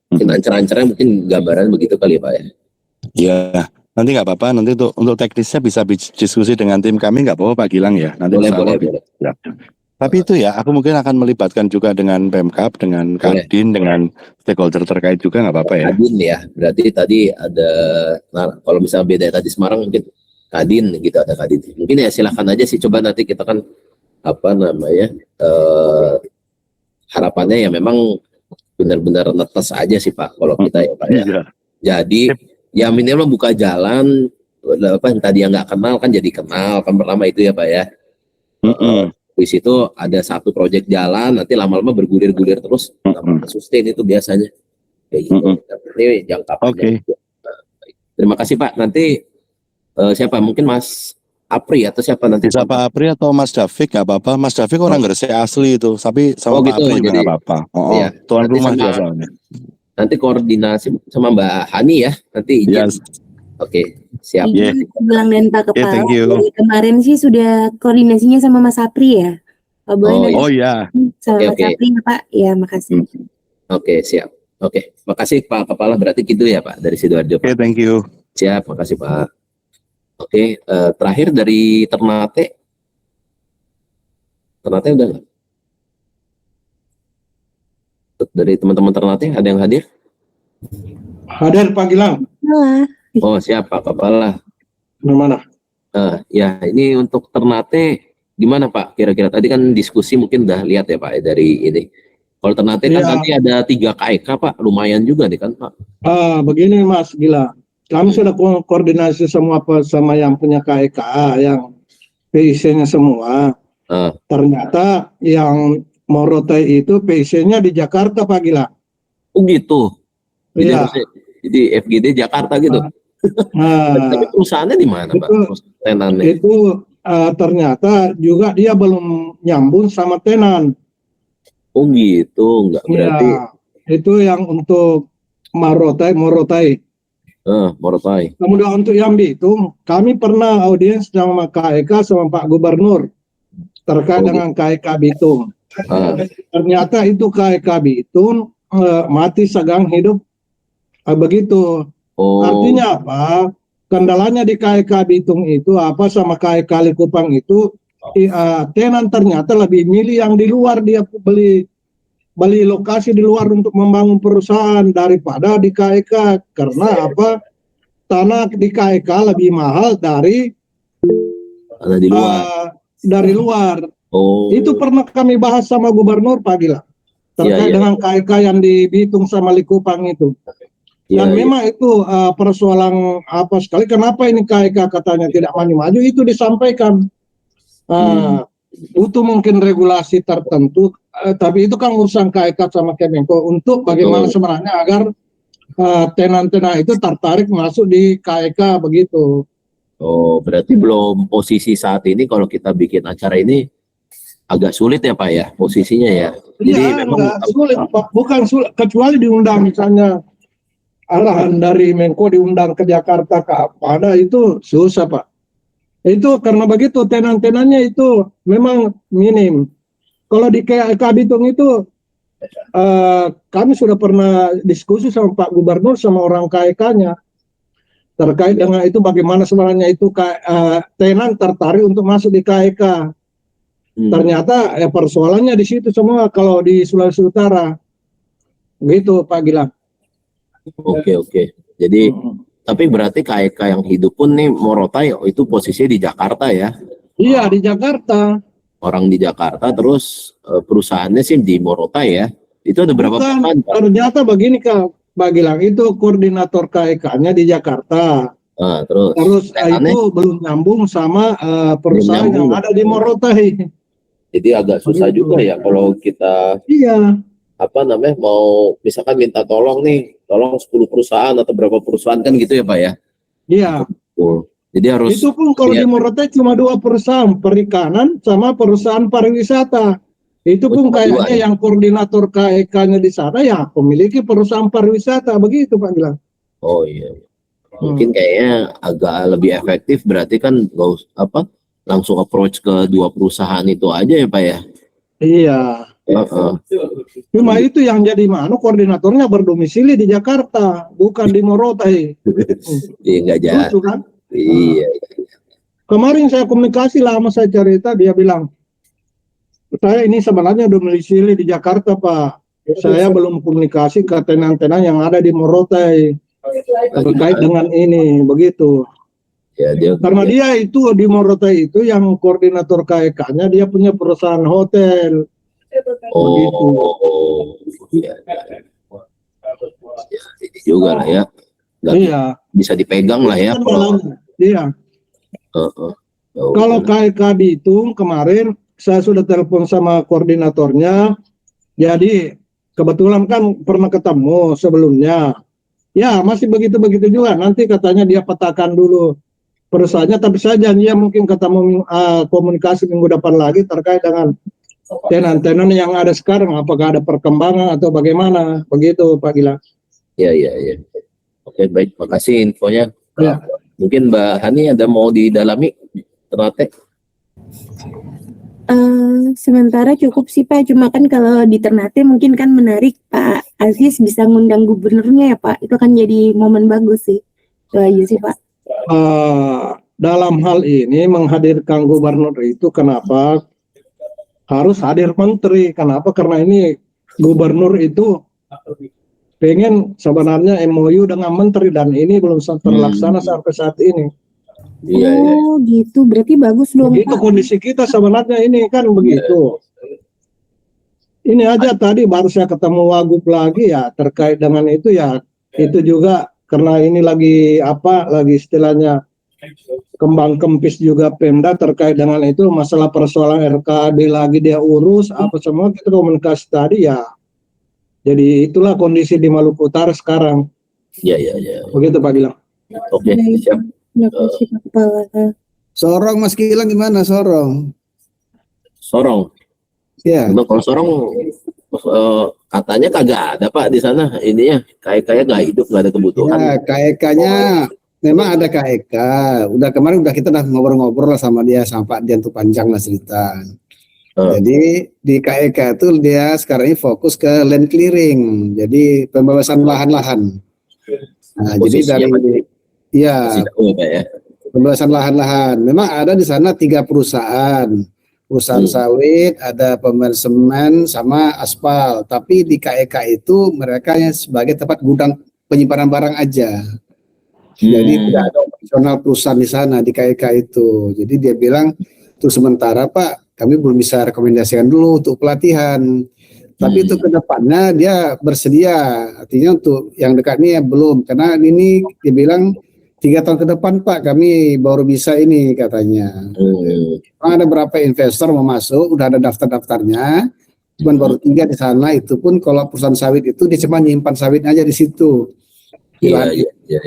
Mungkin ancar-ancarnya mungkin gambaran begitu kali ya Pak ya. Ya, nanti nggak apa-apa. Nanti untuk teknisnya bisa diskusi dengan tim kami, nggak apa-apa Pak Gilang ya. Nanti boleh. Ya. Tapi itu ya, aku mungkin akan melibatkan juga dengan Pemkab, dengan Kadin, dengan stakeholder terkait juga, nggak apa-apa ya. Kadin ya, berarti tadi ada, kalau misalnya beda tadi Semarang mungkin Kadin gitu, ada Kadin. Mungkin ya silahkan aja sih, coba nanti kita kan harapannya ya memang benar-benar netes aja sih Pak kalau kita ya Pak ya. Iya. Jadi ya minimal buka jalan apa yang tadi yang nggak kenal kan jadi kenal kan pertama itu ya Pak ya. Di situ ada satu proyek jalan nanti lama-lama bergulir-gulir terus lama-lama sustain itu biasanya kayak gitu. Ini jangka panjang. Terima kasih Pak. Nanti siapa mungkin Mas Apri atau siapa nanti? Bisa Pak Apri atau Mas David nggak apa-apa. Mas David orang Gresik asli itu, tapi sama Pak gitu, Apri juga jadi- nggak apa-apa. Iya. Tuan Nanti rumah sama- dia soalnya. Nanti koordinasi sama Mbak Hani ya. Nanti izin. Yes. Oke, siap. Iya. Iya, Pak Gilang dan Pak Yeah, Kepala. thank you. Dari kemarin sih sudah koordinasinya sama Mas Apri ya. Pak boleh Oh, nanti Oh iya. sama Oke, Mas oke. Apri ya Pak. Ya makasih. Oke, siap. Oke, makasih Pak Kepala. Berarti gitu ya Pak dari Sidoarjo. Oke, thank you. Siap, makasih Pak. Oke, terakhir dari Ternate. Ternate udah nggak? Dari teman-teman Ternate ada yang hadir? Hadir Pak Gilang. Halo. Oh, siap Pak Kepala. Mana? Ya, ini untuk Ternate gimana Pak? Kira-kira tadi kan diskusi mungkin udah lihat ya Pak ya, dari ini. Kalau Ternate kan Iya. nanti ada 3 KEK Pak, lumayan juga nih kan Pak. Begini Mas Gila, kami sudah koordinasi semua sama yang punya KEKA, yang PIC-nya semua. Ternyata yang Morotai itu PIC-nya di Jakarta Pak Gila. Oh gitu. Jadi, Iya. jadi FGD Jakarta gitu. Tapi perusahaannya di mana Pak? Tenannya. Itu ternyata juga dia belum nyambung sama tenan. Oh gitu, enggak berarti. Ya, itu yang untuk Morotai. Morotai. Kemudian untuk yang Bitung, kami pernah audiens sama KEK sama Pak Gubernur terkait dengan KEK Bitung. Ternyata itu KEK Bitung mati segang hidup begitu. Oh. Artinya apa? Kendalanya di KEK Bitung itu apa sama KEK Likupang itu tenan ternyata lebih milih yang di luar, dia beli lokasi di luar untuk membangun perusahaan daripada di KEK. Karena apa? Tanah di KEK lebih mahal dari Di luar. dari luar. Oh. Itu pernah kami bahas sama Gubernur Pak Gila terkait Iya. dengan KEK yang di Bitung sama Likupang itu. Iya, Dan iya. memang itu persoalan apa sekali. Kenapa ini KEK katanya tidak maju-maju, itu disampaikan. Butuh mungkin regulasi tertentu, tapi itu kan urusan KEK sama Kemenko untuk bagaimana sebenarnya agar tenan-tenan itu tertarik masuk di KEK begitu. Oh, berarti belum posisi saat ini kalau kita bikin acara ini agak sulit ya Pak ya posisinya ya. Jadi Iya, memang enggak sulit Pak, bukan sulit, kecuali diundang misalnya arahan dari Menko diundang ke Jakarta ke apa, ada itu susah Pak. Itu karena begitu tenan-tenannya itu memang minim. Kalau di KEK Bitung itu kami sudah pernah diskusi sama Pak Gubernur sama orang KEK-nya terkait dengan itu bagaimana sebenarnya itu tenan tertarik untuk masuk di KEK. Ternyata persoalannya di situ semua kalau di Sulawesi Utara. Begitu Pak Gilang. Oke. Jadi tapi berarti KEK yang hidup pun nih Morotai itu posisinya di Jakarta ya. Iya, di Jakarta. Orang di Jakarta terus perusahaannya sih di Morotai ya. Itu ada berapa Bukan, perusahaan Pak? ternyata begini Pak Gilang, itu koordinator KEK-nya di Jakarta. Terus Itu belum nyambung sama perusahaan Belum nyambung. yang ada di Morotai. jadi agak susah juga ya kalau kita Iya. mau misalkan minta tolong 10 perusahaan atau berapa perusahaan kan gitu ya Pak ya. Iya. Jadi harus Itu pun kalau di Morotai cuma 2 perusahaan, perikanan sama perusahaan pariwisata. Itu pun cuma kayaknya 2 ya? yang koordinator KEK-nya di sana ya memiliki perusahaan pariwisata, begitu Pak Gilang. Oh iya. Mungkin kayaknya agak lebih efektif berarti kan nggak langsung approach ke 2 perusahaan itu aja ya Pak ya. Iya. Heeh. Cuma itu yang jadi koordinatornya berdomisili di Jakarta, bukan di Morotai. Iya nggak jalan. Lucu kan? Iya. Kemarin saya komunikasi lama, saya cerita, dia bilang, saya ini sebenarnya domisili di Jakarta Pak. Saya belum komunikasi ke tenan-tenan yang ada di Morotai terkait dengan ini, begitu. Ya, Karena dia itu di Morotai itu yang koordinator KEK-nya dia punya perusahaan hotel. Oh, iya. Ya, ini juga lah ya. Nggak Iya. bisa dipegang lah ya. Kan Kalau dalam- Iya. Oh, Kalau KEK dihitung kemarin saya sudah telepon sama koordinatornya. Jadi kebetulan kan pernah ketemu sebelumnya. Ya masih begitu-begitu juga. Nanti katanya dia petakan dulu perusahaannya. Tapi saya janji ya mungkin ketemu komunikasi minggu depan lagi terkait dengan tenan-tenan yang ada sekarang. Apakah ada perkembangan atau bagaimana? Begitu Pak Gilang. ya. Oke, baik. Makasih infonya. Ya. Mungkin Mbak Hani ada mau didalami Ternate? Sementara cukup sih Pak, cuma kan kalau di Ternate mungkin kan menarik Pak Aziz bisa ngundang gubernurnya ya Pak, itu kan jadi momen bagus sih. Itu aja sih Pak. Dalam hal ini menghadirkan gubernur itu kenapa harus hadir menteri? Kenapa? Karena ini gubernur itu pengen sebenarnya MOU dengan menteri dan ini belum terlaksana sampai saat ini. Iya. Oh gitu, berarti bagus dong Begitu Pak. kondisi kita sebenarnya ini kan begitu. Ini aja tadi baru saya ketemu Wagub lagi ya terkait dengan itu ya, itu juga karena ini lagi lagi istilahnya kembang kempis juga Pemda terkait dengan itu masalah persoalan RKAD lagi dia urus apa semua kita komunikasi tadi ya. Jadi itulah kondisi di Maluku Utara sekarang. Iya. Begitu Pak Gilang. Oke, siap. Terima kasih Pak Kepala. Sorong Mas Gilang gimana Sorong? Sorong. Ya. Kalau Sorong katanya kagak ada Pak di sana. Ininya kayak nggak hidup, nggak ada kebutuhan. Ya, KEK-nya memang ada KEK. Kemarin kita udah ngobrol-ngobrol lah sama dia, sama Pak Dian tuh panjang lah cerita. Jadi di KEK itu dia sekarang ini fokus ke land clearing. Jadi pembebasan lahan-lahan. Nah, jadi dari pembebasan lahan-lahan. Memang ada di sana 3 perusahaan. Perusahaan sawit, ada pemain semen sama aspal. Tapi di KEK itu mereka yang sebagai tempat gudang penyimpanan barang aja. Jadi tidak ada operasional perusahaan di sana di KEK itu. Jadi dia bilang untuk sementara Pak, kami belum bisa rekomendasikan dulu untuk pelatihan. Tapi itu ke depannya dia bersedia. Artinya untuk yang dekat ini ya belum. Karena ini dia bilang 3 tahun ke depan Pak kami baru bisa ini katanya. Ada berapa investor mau masuk, udah ada daftar-daftarnya. Cuman baru 3 di sana, itu pun kalau perusahaan sawit itu dia cuma nyimpan sawit aja di situ. Iya.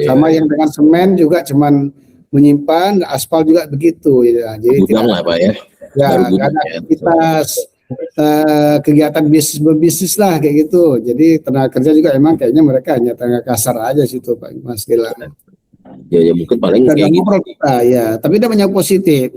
Sama yang dengan semen juga cuman menyimpan, aspal juga begitu ya. Jadi gudang lah Pak ya. Ya, ada aktivitas kegiatan berbisnis lah kayak gitu. Jadi tenaga kerja juga emang kayaknya mereka hanya tenaga kasar aja situ Pak Mas Gilang. Ya mungkin paling kayak gitu. Ya, tapi dia banyak positif.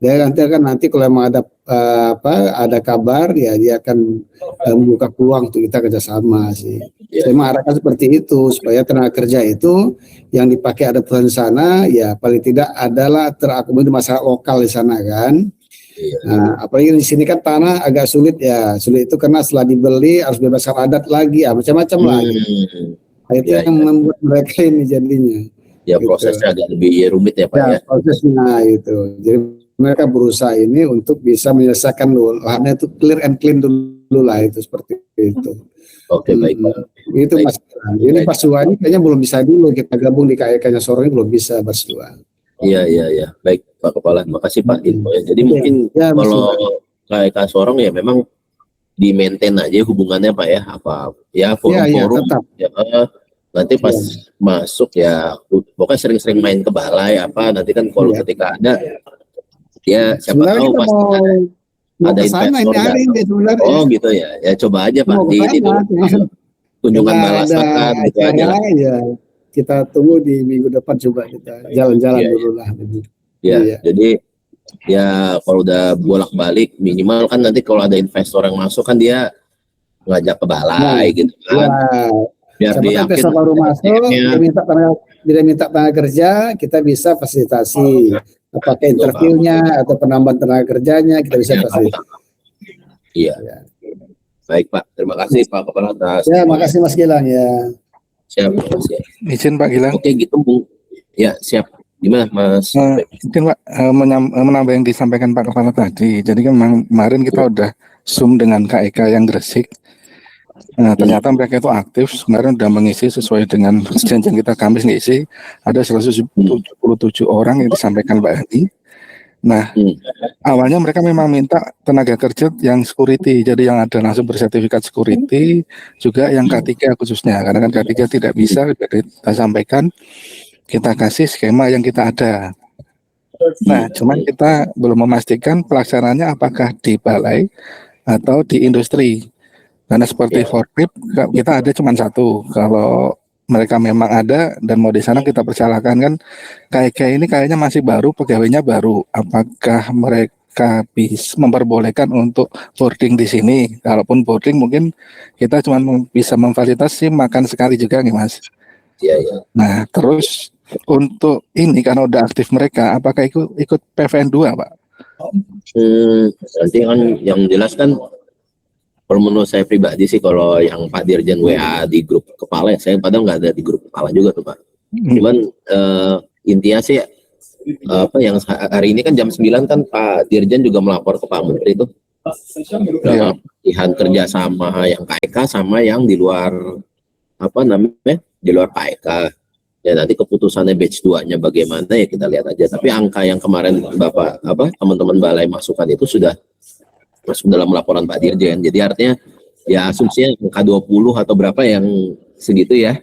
Dia nanti kalau emang ada kabar ya dia akan membuka peluang untuk kita kerjasama sih. Saya mengharapkan seperti itu supaya tenaga kerja itu yang dipakai ada perusahaan di sana ya paling tidak adalah terakomodir masyarakat lokal di sana kan. Nah, apalagi di sini kan tanah agak sulit ya. Sulit itu karena setelah dibeli harus bebas adat lagi ya macam-macam lagi. Itu yang membuat mereka ini jadinya. Ya prosesnya agak lebih rumit ya Pak ya. Prosesnya itu. Jadi mereka berusaha ini untuk bisa menyelesaikan lahannya itu clear and clean dulu lah itu seperti itu. Oke baik Pak. Itu Mas. Ini Pak Suwa ini kayaknya belum bisa dulu kita gabung di KEK-nya Sorong ini belum bisa Mas Suwa. Iya. Baik Pak Kepala. Makasih Pak infonya. Jadi mungkin kalau KEK Sorong ya memang di maintain aja hubungannya Pak ya. Forum-forum ya, nanti pas masuk ya pokoknya sering-sering main ke balai nanti kan kalau ketika ada ya siapa tahu pas ada investor gitu ya coba aja Pak di kunjungan balasakan gitu aja lah. Ya, kita tunggu di minggu depan coba kita jalan-jalan dulu lah. Jadi ya kalau udah bolak-balik minimal kan nanti kalau ada investor yang masuk kan dia ngajak ke balai gitu kan. Biar dia investor baru masuk, dia minta tenaga kerja, kita bisa fasilitasi. Apakah interviewnya atau penambahan tenaga kerjanya kita bisa fasilitasi. Iya. Baik Pak, terima kasih Pak Kepala atas. Ya, makasih Mas Gilang ya. Siap. Izin Pak Gilang. Oke gitu Bung. Ya siap. Gimana Mas? Mungkin Pak menambah yang disampaikan Pak Kepala tadi. Jadi kan kemarin kita udah Zoom dengan KEK yang Gresik. Nah, ternyata mereka itu aktif, kemarin udah mengisi sesuai dengan perjanjian kita Kamis ngisi, ada 177 orang yang disampaikan Pak Hadi. Nah, awalnya mereka memang minta tenaga kerja yang security, jadi yang ada langsung bersertifikat security, juga yang K3 khususnya, karena kan K3 tidak bisa, jadi kita sampaikan, kita kasih skema yang kita ada. Nah, cuman kita belum memastikan pelaksanaannya apakah di balai atau di industri. Karena seperti forklift kita ada cuma satu. Kalau mereka memang ada dan mau di sana kita persilahkan kan. KEK ini kayaknya masih baru, pegawainya baru. Apakah mereka bisa memperbolehkan untuk boarding di sini? Kalaupun boarding mungkin kita cuma bisa memfasilitasi makan sekali juga nih Mas. Iya. Nah terus untuk ini karena udah aktif mereka, apakah ikut PVN 2 Pak? Nanti kan yang jelas kan, kalau menurut saya pribadi sih, kalau yang Pak Dirjen WA di grup kepala, saya padahal nggak ada di grup kepala juga tuh Pak. Cuman intinya sih yang hari ini kan jam 9 kan Pak Dirjen juga melapor ke Pak Menteri itu pelatihan kerjasama yang KEK sama yang di luar di luar KEK. Ya nanti keputusannya batch 2-nya bagaimana ya kita lihat aja. Tapi angka yang kemarin teman-teman balai masukkan itu sudah masuk dalam laporan Pak Dirjen. Jadi artinya ya asumsinya angka 20 atau berapa yang segitu ya,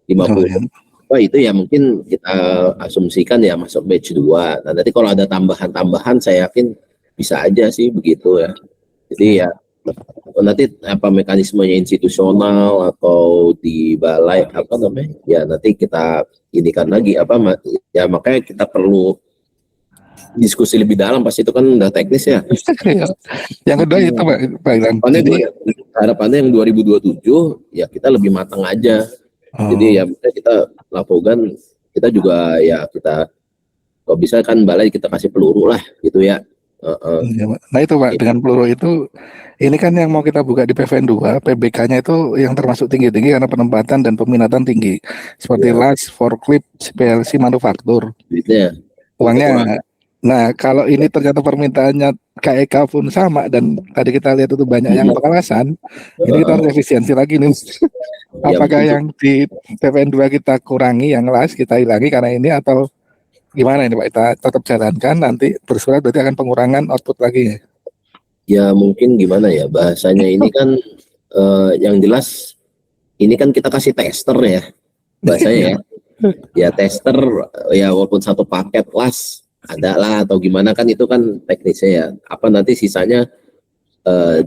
50. Itu ya mungkin kita asumsikan ya masuk batch 2. Nah nanti kalau ada tambahan-tambahan saya yakin bisa aja sih begitu ya. Jadi ya nanti mekanismenya institusional atau di balai ya nanti kita inikan lagi ya, makanya kita perlu diskusi lebih dalam, pasti itu kan udah teknis ya. Yang kedua itu Pak Ilan. Harapannya yang 2027 ya kita lebih matang aja. Jadi ya kita laporan, kita juga ya kita kalau bisa kan balai kita kasih peluru lah gitu ya. Nah itu Pak, dengan peluru itu ini kan yang mau kita buka di PVN 2, PBK-nya itu yang termasuk tinggi-tinggi karena penempatan dan peminatan tinggi. Seperti las, forklift, PLC, manufaktur. Uangnya. Nah, kalau ini ternyata permintaannya KEK pun sama dan tadi kita lihat itu banyak yang pengawasan, ini kita harus efisiensi lagi nih. Apakah yang di PVN 2 kita kurangi, yang las kita hilangi karena ini atau gimana ini Pak? Kita tetap jalankan, nanti bersurat berarti akan pengurangan output lagi. Ya mungkin gimana ya bahasanya ini kan yang jelas ini kan kita kasih tester ya bahasanya ya. Ya tester ya walaupun satu paket las ada lah atau gimana kan itu kan teknisnya ya. Apa nanti sisanya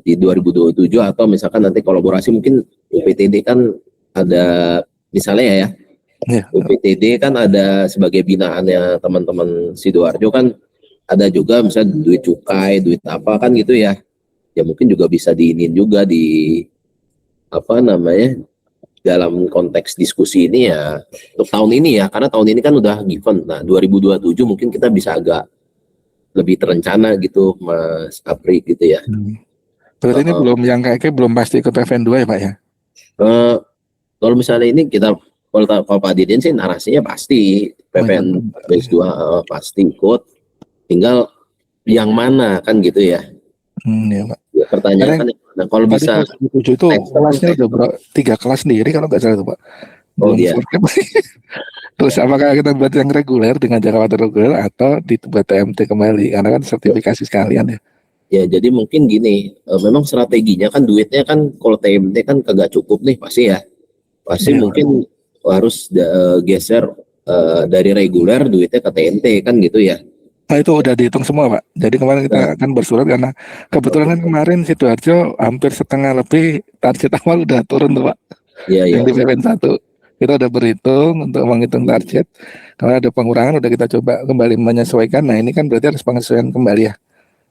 di 2027 atau misalkan nanti kolaborasi mungkin UPTD kan ada misalnya ya. UPTD kan ada sebagai binaannya teman-teman Sidoarjo kan ada juga misalnya duit cukai, duit apa kan gitu ya. Ya mungkin juga bisa diinin juga di dalam konteks diskusi ini ya untuk tahun ini ya, karena tahun ini kan udah given. Nah 2027 mungkin kita bisa agak lebih terencana gitu Mas Apri gitu ya. Berarti ini belum yang kayaknya belum pasti ikut PVN 2 ya Pak ya? Kalau misalnya ini kita kalau Pak Dirjen sih narasinya pasti PVN batch 2 pasti ikut, tinggal yang mana kan gitu ya. Ya Pak. Ya, pertanyaan kan kalau bisa 7 itu kelasnya udah 3 kelas sendiri kalau nggak salah itu Pak. Iya. Terus apakah kita buat yang reguler dengan jangka waktu reguler atau dibuat TMT kembali karena kan sertifikasi sekalian ya. Ya jadi mungkin gini, memang strateginya kan duitnya kan kalau TMT kan kagak cukup nih pasti ya. Pasti mungkin harus geser dari reguler duitnya ke TMT kan gitu ya. Nah itu udah dihitung semua Pak. Jadi kemarin kita akan bersurat karena kebetulan kan kemarin Sidoarjo hampir setengah lebih target awal udah turun tuh Pak. Iya. Yang di PVN 1 kita udah berhitung untuk menghitung target. Kalau ada pengurangan udah kita coba kembali menyesuaikan. Nah ini kan berarti harus penyesuaian kembali ya.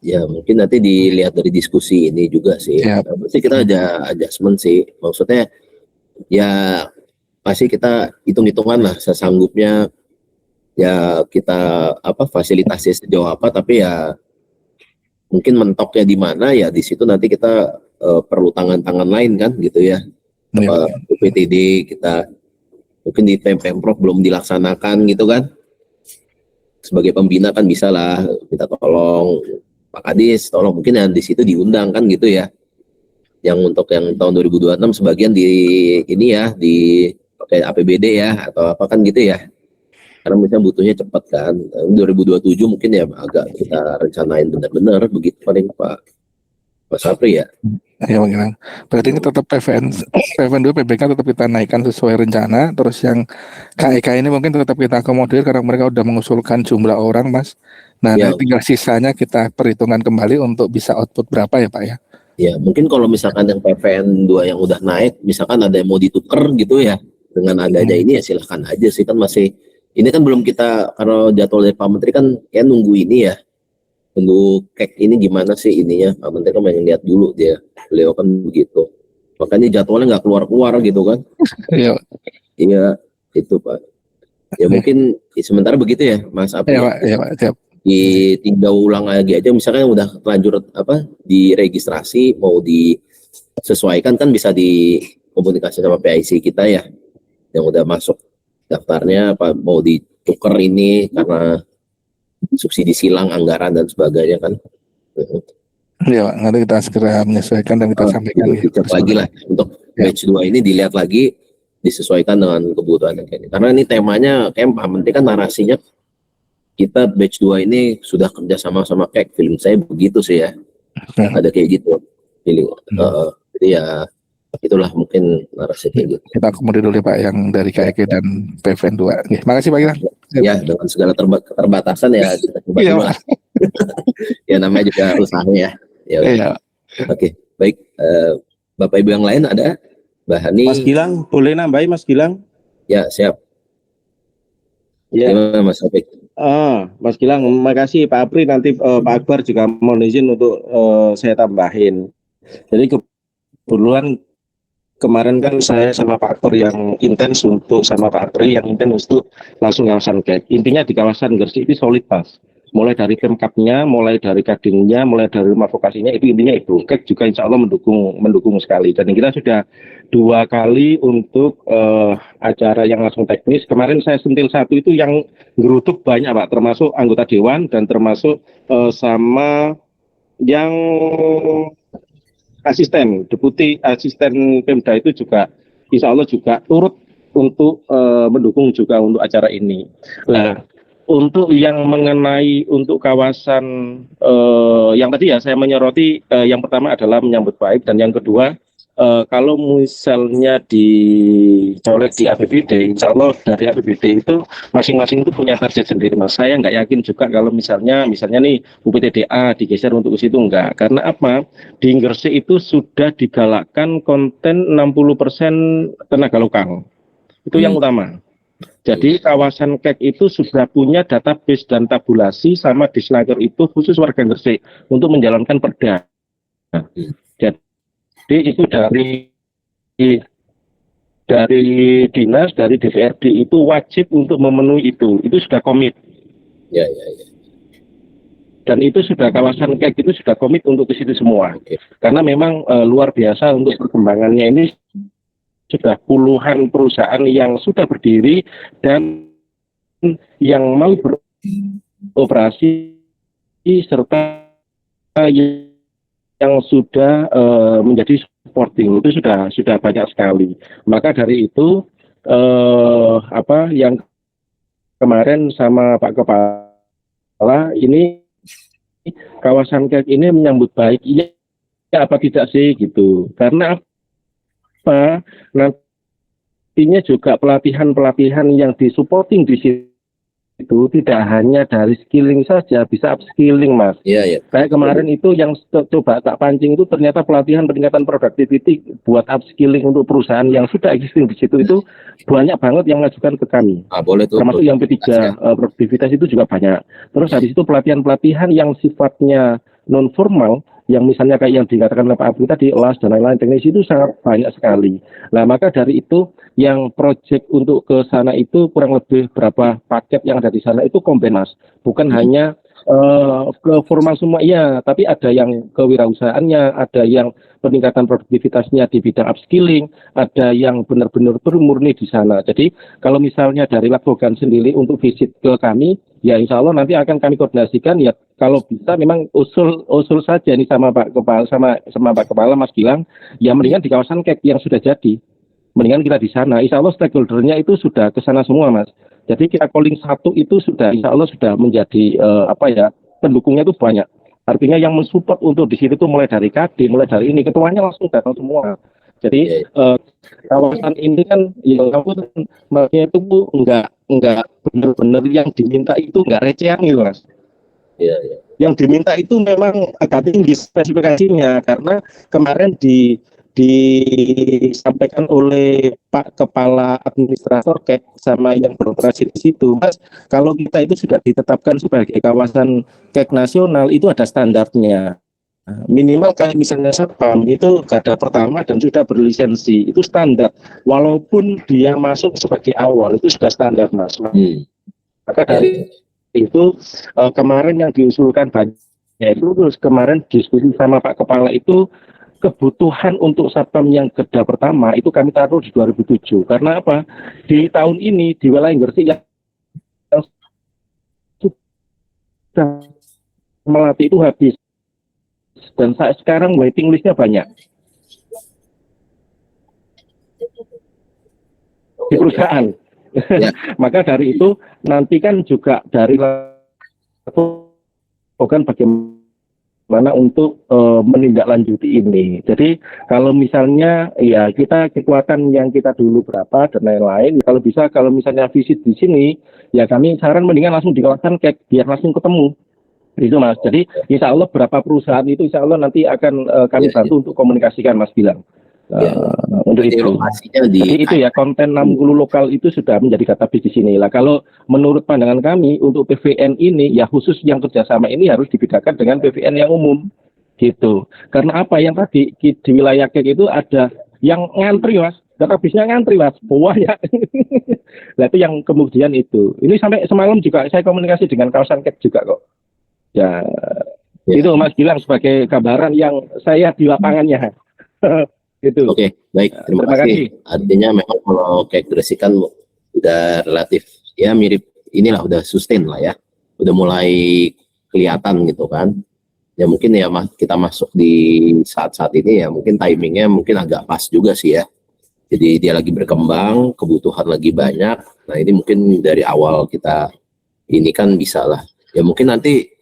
Ya mungkin nanti dilihat dari diskusi ini juga sih. Pasti kita ada adjustment sih. Maksudnya ya pasti kita hitung-hitungan lah sesanggupnya. Ya kita fasilitasi sejauh apa, tapi ya mungkin mentoknya di mana ya di situ nanti kita perlu tangan-tangan lain kan gitu ya. UPTD kita mungkin di Pemprov belum dilaksanakan gitu kan. Sebagai pembina kan bisa lah kita tolong Pak Kadis tolong mungkin yang di situ diundang kan gitu ya. Yang untuk yang tahun 2026 sebagian di ini ya di pakai APBD ya atau apa kan gitu ya. Karena misalnya butuhnya cepat kan. 2027 mungkin ya agak kita rencanain benar-benar begitu paling Pak Sapri ya. Ya Bang. Berarti ini tetap PVN 2 PBK tetap kita naikkan sesuai rencana. Terus yang KEK ini mungkin tetap kita akomodir karena mereka udah mengusulkan jumlah orang, Mas. Nah, Ya. tinggal sisanya kita perhitungkan kembali untuk bisa output berapa ya Pak ya. Ya, mungkin kalau misalkan yang PVN 2 yang udah naik, misalkan ada yang mau ditukar gitu ya, dengan adanya ini ya silahkan aja sih, kan masih, ini kan belum kita, kalau jadwal dari Pak Menteri kan kayak nunggu ini ya, nunggu kek ini gimana sih ininya, Pak Menteri kan pengen lihat dulu dia, beliau kan begitu. Makanya jadwalnya nggak keluar-keluar gitu kan. Iya. Iya, itu Pak. Ya mungkin sementara begitu ya, Mas Apri. Iya Pak, iya Pak, siap. Ditinjau ulang lagi aja, misalkan yang udah terlanjur diregistrasi mau disesuaikan kan bisa dikomunikasi sama PIC kita ya yang udah masuk daftarnya, apa mau ditukar ini karena subsidi silang anggaran dan sebagainya kan. Iya Pak, nanti kita segera menyesuaikan dan kita sampaikan Dicek lagi lah untuk batch 2 ini, dilihat lagi disesuaikan dengan kebutuhan yang kayak ini. Karena ini temanya kayak Pak Menteri kan narasinya kita batch 2 ini sudah kerja sama KEK, feeling saya begitu sih ya. Ada kayak gitu feeling. Jadi ya itulah mungkin narasi kayak gitu. Kita akomodir dulu Pak yang dari KEK dan PVN 2. Oke, makasih Pak Gilang. Ya, dengan segala keterbatasan ya kita coba dulu lah. Ya namanya juga usahanya ya. Iya. Oke, baik. Bapak Ibu yang lain ada? Mbak Hani. Mas Gilang, boleh nambahin Mas Gilang? Ya, siap. Ya. Gimana Mas Taufik? Mas Gilang, makasih Pak Apri, nanti Pak Akbar juga mohon izin untuk saya tambahin. Jadi kebetulan kemarin kan saya sama Pak Akbar yang intens untuk sama Pak Apri yang intens untuk langsung kawasan KEK. Intinya di kawasan Gresik itu solid Mas. Mulai dari Pemkapnya, mulai dari Kadinnya, mulai dari rumah vokasinya, itu intinya itu. KEK juga insya Allah mendukung sekali. Dan kita sudah 2 kali untuk acara yang langsung teknis. Kemarin saya sentil 1 itu yang ngerutuk banyak Pak, termasuk anggota Dewan dan termasuk sama yang deputi asisten Pemda itu juga insya Allah juga turut untuk mendukung juga untuk acara ini. Nah, untuk yang mengenai untuk kawasan yang tadi ya saya menyoroti, yang pertama adalah menyambut baik, dan yang kedua kalau misalnya dicolek di APBD, insya Allah dari APBD itu masing-masing itu punya target sendiri Mas. Saya nggak yakin juga kalau misalnya nih UPTDA digeser untuk ke situ, enggak. Karena apa? Di Gresik itu sudah digalakkan konten 60% tenaga lokal. Itu yang utama. Jadi kawasan KEK itu sudah punya database dan tabulasi sama Disnaker itu khusus warga Gresik untuk menjalankan perda. Jadi itu dari dinas, dari DPRD itu wajib untuk memenuhi itu sudah komit. Ya. Dan itu sudah kawasan KEK itu sudah komit untuk ke situ semua. Karena memang luar biasa untuk perkembangannya ini. Sudah puluhan perusahaan yang sudah berdiri dan yang mau beroperasi serta yang sudah menjadi supporting itu sudah banyak sekali. Maka dari itu yang kemarin sama Pak Kepala ini kawasan KEK ini menyambut baik, ya apa tidak sih gitu. Karena nantinya juga pelatihan yang disupporting di situ tidak hanya dari skilling saja, bisa upskilling Mas. Iya. Kayak kemarin itu yang coba tak pancing itu ternyata pelatihan peningkatan productivity buat upskilling untuk perusahaan yang sudah existing di situ itu banyak banget yang mengajukan ke kami. Boleh tuh. Termasuk yang P3 produktivitas itu juga banyak. Terus habis itu pelatihan yang sifatnya non formal, yang misalnya kayak yang dikatakan oleh Pak Abdi tadi, LAS dan lain-lain teknis itu sangat banyak sekali. Nah, maka dari itu yang proyek untuk ke sana itu kurang lebih berapa paket yang ada di sana itu combine Mas. Bukan hanya ke formal semua, iya, tapi ada yang kewirausahaannya, ada yang peningkatan produktivitasnya di bidang upskilling, ada yang benar-benar murni di sana. Jadi kalau misalnya dari Lakbogan sendiri untuk visit ke kami, ya insya Allah nanti akan kami koordinasikan ya kalau bisa memang usul saja nih sama Pak Kepala sama Pak Kepala Mas Gilang, ya mendingan di kawasan KEK yang sudah jadi. Mendingan kita di sana. Insya Allah stakeholdernya itu sudah ke sana semua, Mas. Jadi kita calling 1 itu sudah insya Allah sudah menjadi pendukungnya itu banyak. Artinya yang mensupport untuk di situ tuh mulai dari KD, mulai dari ini ketuanya langsung datang semua. Jadi kawasan ini kan yang makanya itu enggak benar-benar yang diminta itu enggak recehan gitu, Mas. Yang diminta itu memang agak tinggi spesifikasinya karena kemarin disampaikan oleh Pak Kepala Administrator KEK sama yang beroperasi di situ, Mas, kalau kita itu sudah ditetapkan sebagai kawasan KEK nasional itu ada standarnya. Minimal kayak misalnya Satpam itu garda pertama dan sudah berlisensi, itu standar. Walaupun dia masuk sebagai awal itu sudah standar, Mas. Maka dari itu kemarin yang diusulkan banyak itu terus kemarin diskusi sama Pak Kepala itu kebutuhan untuk Satpam yang garda pertama itu kami taruh di 2007. Karena apa? Di tahun ini di wilayah Gresik yang sudah melatih itu habis. Dan sekarang waiting listnya banyak di perusahaan. Maka dari itu nanti kan juga dari bukan bagaimana untuk menindaklanjuti ini. Jadi kalau misalnya ya kita kekuatan yang kita dulu berapa dan lain-lain, kalau bisa kalau misalnya visit di sini ya kami saran mendingan langsung di kawasan KEK biar langsung ketemu. Itu Mas. Jadi insya Allah berapa perusahaan itu insya Allah nanti akan kami bantu untuk komunikasikan Mas Gilang. Untuk itu. Jadi itu ya konten 60 lokal itu sudah menjadi database di sini. Lah kalau menurut pandangan kami untuk PVN ini ya khusus yang kerjasama ini harus dibedakan dengan PVN yang umum gitu. Karena apa yang tadi di wilayah KEK itu ada yang ngantri Mas. Database-nya ngantri Mas. Banyak. Nah itu yang kemudian itu. Ini sampai semalam juga saya komunikasi dengan kawasan KEK juga kok. Ya, itu Mas Gilang sebagai gambaran yang saya di lapangannya. Gitu. Oke, baik. Terima kasih. Artinya memang kalau kayak Gresik kan udah relatif ya mirip inilah udah sustain lah ya. Udah mulai kelihatan gitu kan. Ya mungkin ya kita masuk di saat-saat ini ya mungkin timingnya mungkin agak pas juga sih ya. Jadi dia lagi berkembang, kebutuhan lagi banyak. Nah ini mungkin dari awal kita ini kan bisa lah. Ya mungkin nanti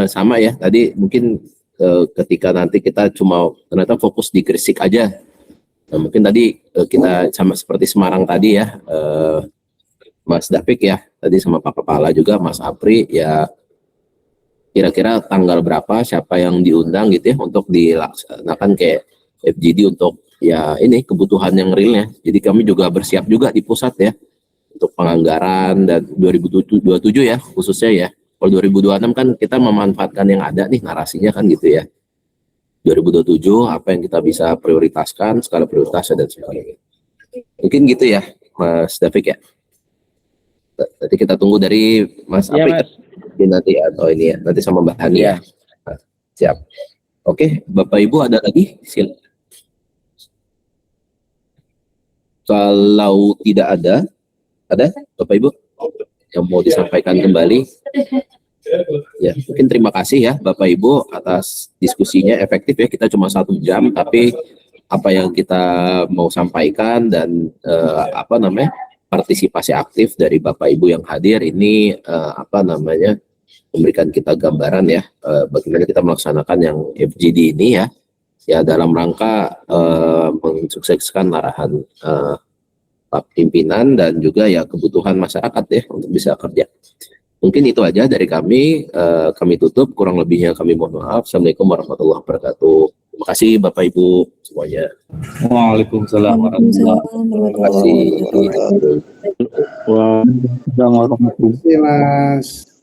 sama ya tadi mungkin ketika nanti kita cuma ternyata fokus di Gresik aja. Nah, mungkin tadi kita sama seperti Semarang tadi ya, Mas David ya tadi sama Pak Kepala juga Mas Apri ya kira-kira tanggal berapa siapa yang diundang gitu ya untuk dilaksanakan kayak FGD untuk ya ini kebutuhan yang realnya. Jadi kami juga bersiap juga di pusat ya untuk penganggaran dan 2027 ya khususnya ya. Kalau 2026 kan kita memanfaatkan yang ada nih narasinya kan gitu ya. 2027 apa yang kita bisa prioritaskan, skala prioritasnya dan sebagainya. Mungkin gitu ya Mas David ya. Nanti kita tunggu dari Mas Apri nanti atau ini ya, nanti sama Mbak Hani ya. Nah, siap. Oke, Bapak Ibu ada lagi? Kalau tidak ada Bapak Ibu yang mau disampaikan kembali? Ya, mungkin terima kasih ya Bapak Ibu atas diskusinya efektif ya, kita cuma 1 jam tapi apa yang kita mau sampaikan dan partisipasi aktif dari Bapak Ibu yang hadir ini memberikan kita gambaran ya bagaimana kita melaksanakan yang FGD ini ya dalam rangka mensukseskan arahan pimpinan dan juga ya kebutuhan masyarakat ya untuk bisa kerja. Mungkin itu aja dari kami. Kami tutup, kurang lebihnya kami mohon maaf. Assalamualaikum warahmatullahi wabarakatuh. Terima kasih Bapak Ibu semuanya. Waalaikumsalam warahmatullahi wabarakatuh. Terima kasih. Terima kasih Mas.